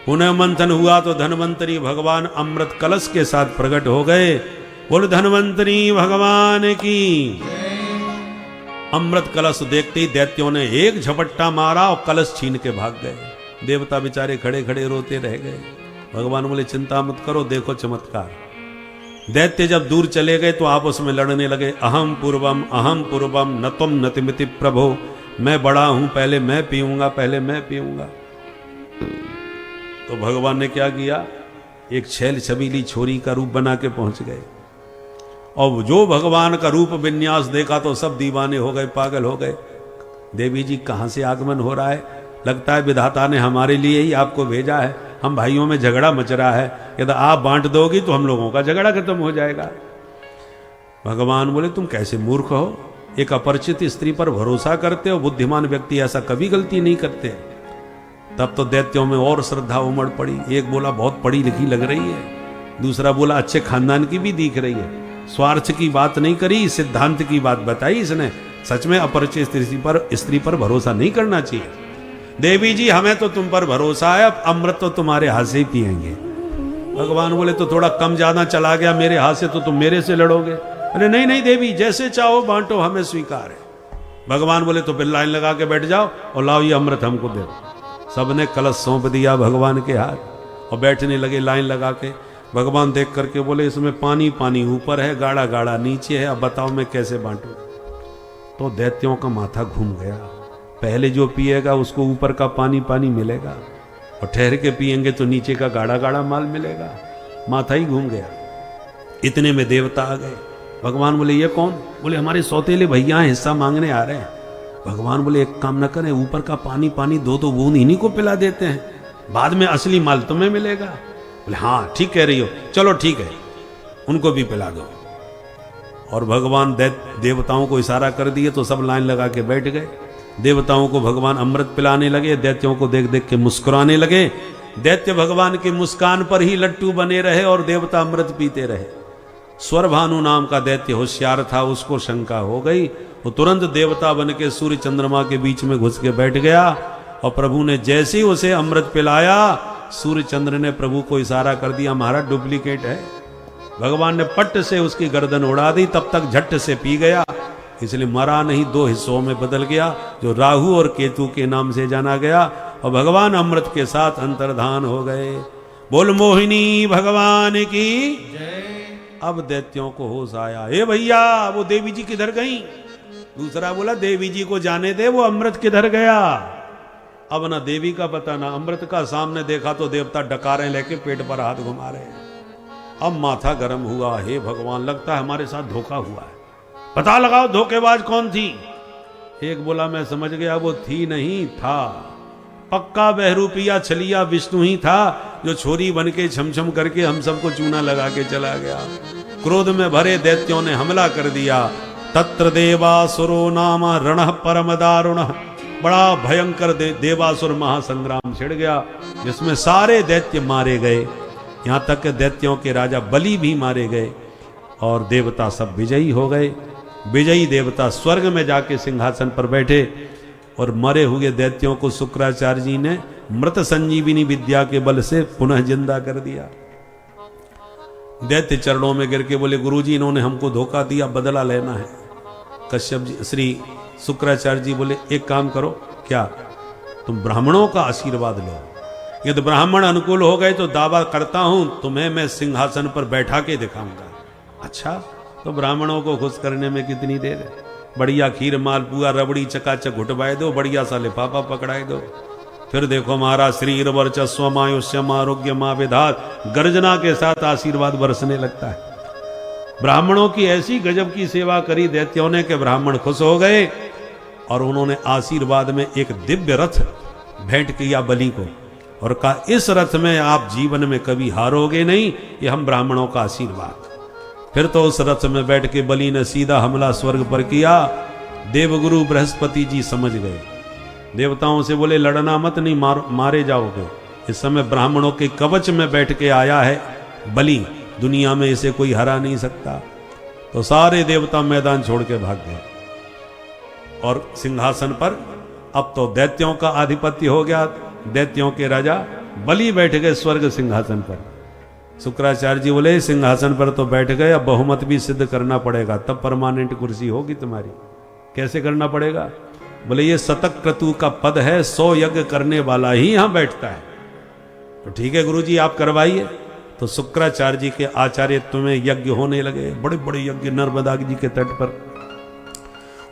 पुनः मंथन हुआ तो धन्वंतरी भगवान अमृत कलश के साथ प्रकट हो गए। बोल धन्वंतरी भगवान की। अमृत कलश देखते ही दैत्यों ने एक झपट्टा मारा और कलश छीन के भाग गए। देवता बेचारे खड़े खड़े रोते रह गए। भगवान बोले चिंता मत करो, देखो चमत्कार। दैत्य जब दूर चले गए तो आपस में लड़ने लगे। अहम पूर्वम न तुम नतिमिति प्रभो, मैं बड़ा हूं, पहले मैं पीऊंगा, पहले मैं पीऊंगा। तो भगवान ने क्या किया, एक छैल छबीली छोरी का रूप बना के पहुंच गए। और जो भगवान का रूप विन्यास देखा तो सब दीवाने हो गए, पागल हो गए। देवी जी कहां से आगमन हो रहा है? लगता है विधाता ने हमारे लिए ही आपको भेजा है। हम भाइयों में झगड़ा मच रहा है, यदि आप बांट दोगी तो हम लोगों का झगड़ा खत्म हो जाएगा। भगवान बोले तुम कैसे मूर्ख हो, एक अपरिचित स्त्री पर भरोसा करते हो? बुद्धिमान व्यक्ति ऐसा कभी गलती नहीं करते। तब तो दैत्यों में और श्रद्धा उमड़ पड़ी। एक बोला बहुत पढ़ी लिखी लग रही है, दूसरा बोला अच्छे खानदान की भी दिख रही है। स्वार्थ की बात नहीं करी, सिद्धांत की बात बताई इसने। सच में अपरिचित स्त्री पर भरोसा नहीं करना चाहिए। देवी जी हमें तो तुम पर भरोसा है, अब अमृत तो तुम्हारे हाथ से ही पिएंगे। भगवान बोले तो थोड़ा कम ज्यादा चला गया मेरे हाथ से, तो तुम मेरे से लड़ोगे? अरे नहीं नहीं देवी, जैसे चाहो बांटो, हमें स्वीकार है। भगवान बोले तो फिर लाइन लगा के बैठ जाओ और लाओ ये अमृत हमको दे दो। सबने कलश सौंप दिया भगवान के हाथ और बैठने लगे लाइन लगा के। भगवान देख करके बोले इसमें पानी पानी ऊपर है, गाढ़ा गाढ़ा नीचे है, अब बताओ मैं कैसे बांटू? तो दैत्यों का माथा घूम गया। पहले जो पिएगा उसको ऊपर का पानी पानी मिलेगा, और ठहर के पिएंगे तो नीचे का गाढ़ा गाढ़ा माल मिलेगा। माथा ही घूम गया। इतने में देवता आ गए। भगवान बोले ये कौन? बोले हमारे सौतेले भैया हिस्सा मांगने आ रहे हैं। भगवान बोले एक काम न करें, ऊपर का पानी पानी दो तो बूंद इन्हीं को पिला देते हैं, बाद में असली माल तुम्हें मिलेगा। बोले हाँ ठीक कह रही हो, चलो ठीक है उनको भी पिला दो। और भगवान देवताओं को इशारा कर दिए तो सब लाइन लगा के बैठ गए। देवताओं को भगवान अमृत पिलाने लगे, दैत्यों को देख देख के मुस्कुराने लगे। दैत्य भगवान की मुस्कान पर ही लट्टू बने रहे और देवता अमृत पीते रहे। स्वरभानु नाम का दैत्य होशियार था, उसको शंका हो गई, वो तुरंत देवता बन के सूर्य चंद्रमा के बीच में घुस के बैठ गया। और प्रभु ने जैसे ही उसे अमृत पिलाया, सूर्य चंद्र ने प्रभु को इशारा कर दिया हमारा डुप्लीकेट है। भगवान ने पट्ट से उसकी गर्दन उड़ा दी, तब तक झट से पी गया, इसलिए मरा नहीं, दो हिस्सों में बदल गया, जो राहु और केतु के नाम से जाना गया। और भगवान अमृत के साथ अंतर्धान हो गए। बोल मोहिनी भगवान की जय। अब दैत्यों को होश आया, हे भैया वो देवी जी किधर गई? दूसरा बोला देवी जी को जाने दे, वो अमृत किधर गया? अब ना देवी का पता ना अमृत का। सामने देखा तो देवता डकारें लेके पेट पर हाथ घुमा रहे हैं। अब माथा गर्म हुआ, हे भगवान लगता है हमारे साथ धोखा हुआ है, पता लगाओ धोखेबाज कौन थी। एक बोला मैं समझ गया, वो थी नहीं था, पक्का बहरूपिया छलिया विष्णु ही था, जो छोरी बन के छमछम करके हम सबको चूना लगा के चला गया। क्रोध में भरे दैत्यों ने हमला कर दिया। तत्र देवासुरो नाम रणः परम दारुण, बड़ा भयंकर देवासुर महासंग्राम छिड़ गया, जिसमें सारे दैत्य मारे गए, यहाँ तक के दैत्यों के राजा बलि भी मारे गए और देवता सब विजयी हो गए। विजयी देवता स्वर्ग में जाके सिंहासन पर बैठे और मरे हुए दैत्यों को शुक्राचार्य जी ने मृत संजीविनी विद्या के बल से पुनः जिंदा कर दिया। दैत्य चरणों में गिर के बोले गुरुजी इन्होंने हमको धोखा दिया, बदला लेना है। कश्यप जी श्री शुक्राचार्य जी बोले एक काम करो, क्या तुम ब्राह्मणों का आशीर्वाद लो, यदि ब्राह्मण अनुकूल हो गए तो दावा करता हूं तुम्हें मैं सिंहासन पर बैठा के दिखाऊंगा। अच्छा तो ब्राह्मणों को खुश करने में कितनी देर है, बढ़िया खीर मालपुआ रबड़ी चकाचक घुटवाए दो, बढ़िया सा लिफाफा पकड़ाए दो, फिर देखो महाराज शरीर वर्चस्व आयुष्यम आरोग्यम विधात गर्जना के साथ आशीर्वाद बरसने लगता है। ब्राह्मणों की ऐसी गजब की सेवा करी दैत्यों ने कि ब्राह्मण खुश हो गए और उन्होंने आशीर्वाद में एक दिव्य रथ भेंट किया बलि को और कहा इस रथ में आप जीवन में कभी हारोगे नहीं, ये हम ब्राह्मणों का आशीर्वाद। फिर तो उस रथ में बैठ के बलि ने सीधा हमला स्वर्ग पर किया। देवगुरु बृहस्पति जी समझ गए, देवताओं से बोले लड़ना मत, नहीं मारे जाओगे। इस समय ब्राह्मणों के कवच में बैठ के आया है बलि, दुनिया में इसे कोई हरा नहीं सकता। तो सारे देवता मैदान छोड़ के भाग गए और सिंहासन पर अब तो दैत्यों का आधिपत्य हो गया। दैत्यों के राजा बलि बैठ गए स्वर्ग सिंहासन पर। शुक्राचार्य जी बोले सिंहासन पर तो बैठ गए, अब बहुमत भी सिद्ध करना पड़ेगा, तब परमानेंट कुर्सी होगी तुम्हारी। कैसे करना पड़ेगा? बोले ये शतक क्रतु का पद है, 100 यज्ञ करने वाला ही यहां बैठता है। तो ठीक है गुरुजी आप करवाइए। तो शुक्राचार्य जी के आचार्यत्व में यज्ञ होने लगे, बड़े बड़े यज्ञ नर्मदा जी के तट पर।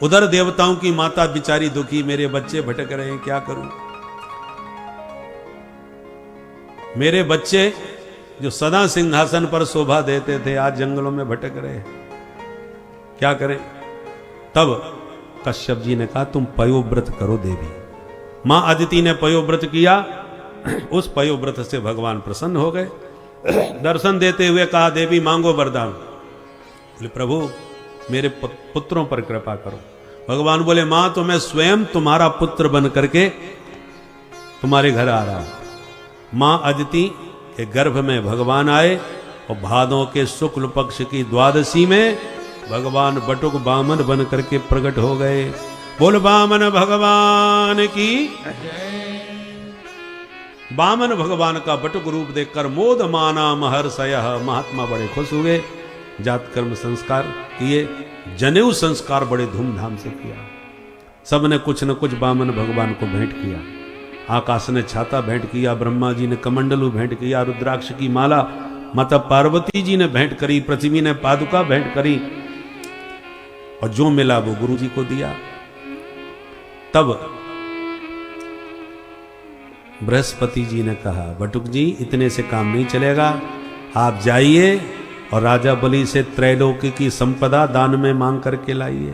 उधर देवताओं की माता बिचारी दुखी, मेरे बच्चे भटक रहे हैं, क्या करूं? मेरे बच्चे जो सदा सिंहासन पर शोभा देते थे आज जंगलों में भटक रहे हैं, क्या करें? तब कश्यप जी ने कहा तुम पयोव्रत करो देवी। मां अदिति ने पयोव्रत किया, उस पयोव्रत से भगवान प्रसन्न हो गए। दर्शन देते हुए कहा देवी मांगो वरदान। बोले प्रभु मेरे पुत्रों पर कृपा करो। भगवान बोले मां तो मैं स्वयं तुम्हारा पुत्र बन करके तुम्हारे घर आ रहा हूं। मां अदिति के गर्भ में भगवान आए और भादों के शुक्ल पक्ष की द्वादशी में भगवान बटुक बामन बन करके प्रकट हो गए। बोल बामन भगवान की। बामन भगवान का बटुक रूप देखकर मोद माना महर्षय, महात्मा बड़े खुश हुए। जात कर्म संस्कार किए, जनेऊ संस्कार बड़े धूमधाम से किया। सबने कुछ न कुछ बामन भगवान को भेंट किया। आकाश ने छाता भेंट किया, ब्रह्मा जी ने कमंडलू भेंट किया, रुद्राक्ष की माला माता पार्वती जी ने भेंट करी, पृथ्वी ने पादुका भेंट करी और जो मिला वो गुरु जी को दिया। तब बृहस्पति जी ने कहा बटुक जी इतने से काम नहीं चलेगा, आप जाइए और राजा बलि से त्रैलोक्य की संपदा दान में मांग करके लाइए।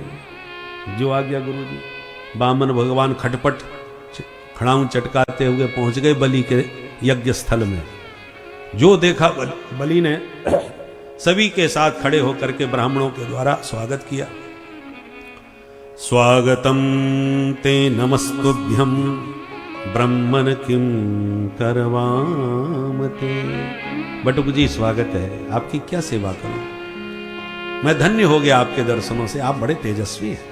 जो आ गया गुरु जी। वामन भगवान खटपट खड़ाऊं चटकाते हुए पहुंच गए बलि के यज्ञ स्थल में। जो देखा बलि ने सभी के साथ खड़े होकर के ब्राह्मणों के द्वारा स्वागत किया। स्वागतम ते नमस्तुभ्यं ब्रह्मन किम करवामते। बटुक जी स्वागत है, आपकी क्या सेवा करूं? मैं धन्य हो गया आपके दर्शनों से, आप बड़े तेजस्वी हैं।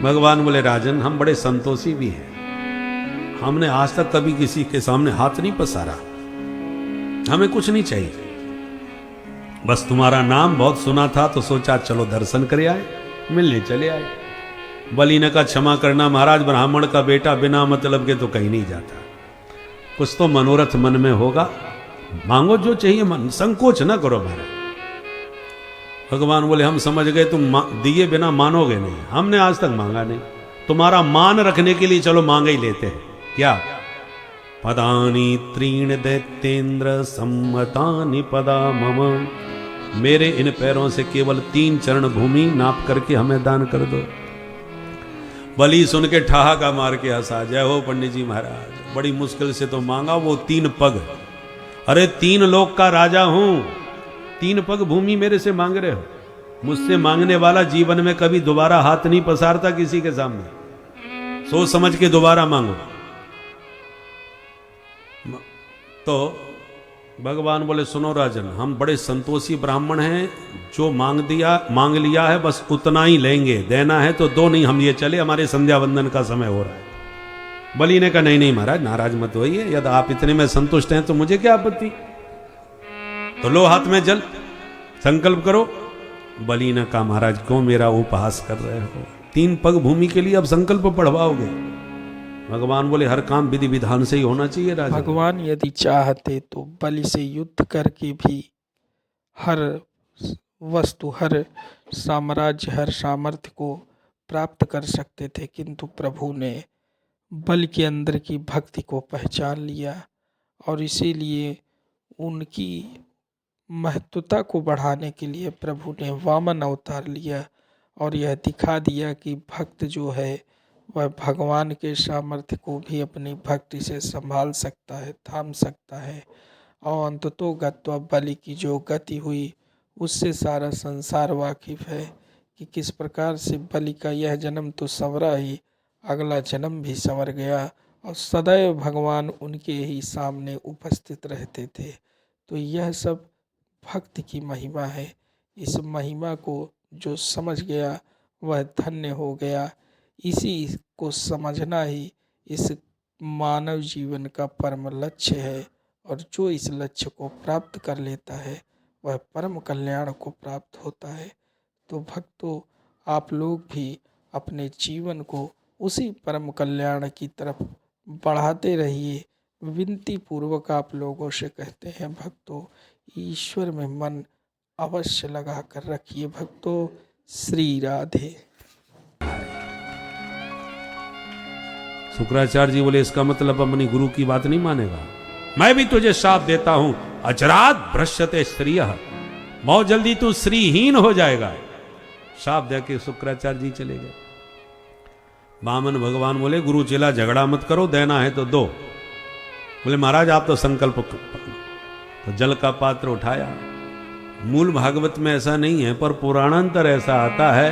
भगवान बोले राजन हम बड़े संतोषी भी हैं, हमने आज तक कभी किसी के सामने हाथ नहीं पसारा, हमें कुछ नहीं चाहिए, बस तुम्हारा नाम बहुत सुना था तो सोचा चलो दर्शन करे आए, मिलने चले आए। बलि ने कहा क्षमा करना महाराज, ब्राह्मण का बेटा बिना मतलब के तो कहीं नहीं जाता, कुछ तो मनोरथ मन में होगा, मांगो जो चाहिए, मन संकोच ना करो महाराज। भगवान बोले हम समझ गए तुम दिए बिना मानोगे नहीं, हमने आज तक मांगा नहीं, तुम्हारा मान रखने के लिए चलो मांगे ही लेते हैं। क्या? पदानी त्रीण दैत्येन्द्र सम्मतानि पदा मम, मेरे इन पैरों से केवल 3 चरण भूमि नाप करके हमें दान कर दो। बलि सुन के ठहाका मार के हंसा, जय हो पंडित जी महाराज, बड़ी मुश्किल से तो मांगा वो 3 पग, अरे 3 लोक का राजा हूं, 3 पग भूमि मेरे से मांग रहे हो? मुझसे मांगने वाला जीवन में कभी दोबारा हाथ नहीं पसारता किसी के सामने, सोच समझ के दोबारा मांगो। तो भगवान बोले सुनो राजन, हम बड़े संतोषी ब्राह्मण हैं, जो मांग लिया है बस उतना ही लेंगे, देना है तो दो, नहीं हम ये चले, हमारे संध्या वंदन का समय हो रहा है। बलि ने कहा नहीं नहीं महाराज नाराज मत होइए, यदि आप इतने में संतुष्ट हैं तो मुझे क्या आपत्ति, तो लो हाथ में जल, संकल्प करो। बलि ने कहा महाराज क्यों मेरा उपहास कर रहे हो, 3 पग भूमि के लिए अब संकल्प पढ़वाओगे? भगवान बोले हर काम विधि विधान से ही होना चाहिए राजा। भगवान यदि चाहते तो बलि से युद्ध करके भी हर वस्तु, हर साम्राज्य, हर सामर्थ्य को प्राप्त कर सकते थे, किंतु प्रभु ने बलि के अंदर की भक्ति को पहचान लिया और इसीलिए उनकी महत्वता को बढ़ाने के लिए प्रभु ने वामन अवतार लिया और यह दिखा दिया कि भक्त जो है वह भगवान के सामर्थ्य को भी अपनी भक्ति से संभाल सकता है, थाम सकता है। और अंततो गत्वा बलि की जो गति हुई उससे सारा संसार वाकिफ है कि किस प्रकार से बलि का यह जन्म तो संवरा ही, अगला जन्म भी संवर गया और सदैव भगवान उनके ही सामने उपस्थित रहते थे। तो यह सब भक्ति की महिमा है। इस महिमा को जो समझ गया वह धन्य हो गया। इसी को समझना ही इस मानव जीवन का परम लक्ष्य है और जो इस लक्ष्य को प्राप्त कर लेता है वह परम कल्याण को प्राप्त होता है। तो भक्तों, आप लोग भी अपने जीवन को उसी परम कल्याण की तरफ बढ़ाते रहिए। विनती पूर्वक आप लोगों से कहते हैं भक्तों, ईश्वर में मन अवश्य लगा कर रखिए। भक्तों, श्री राधे। शुक्राचार्य जी बोले इसका मतलब अपनी गुरु की बात नहीं मानेगा, मैं भी तुझे शाप देता हूं, अचरात भ्रश्यते स्त्रियः, बहुत जल्दी तू श्रीहीन हो जाएगा। शाप दे के शुक्राचार्य जी चले गए। वामन भगवान बोले गुरु चेला झगड़ा मत करो, देना है तो दो। बोले महाराज आप तो संकल्प तो जल का पात्र उठाया। मूल भागवत में ऐसा नहीं है, पर पुराणांतर ऐसा आता है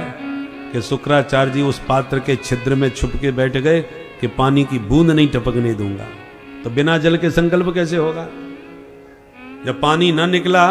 कि शुक्राचार्य जी उस पात्र के छिद्र में छुप के बैठ गए कि पानी की बूंद नहीं टपकने दूंगा। तो बिना जल के संकल्प कैसे होगा? जब पानी न निकला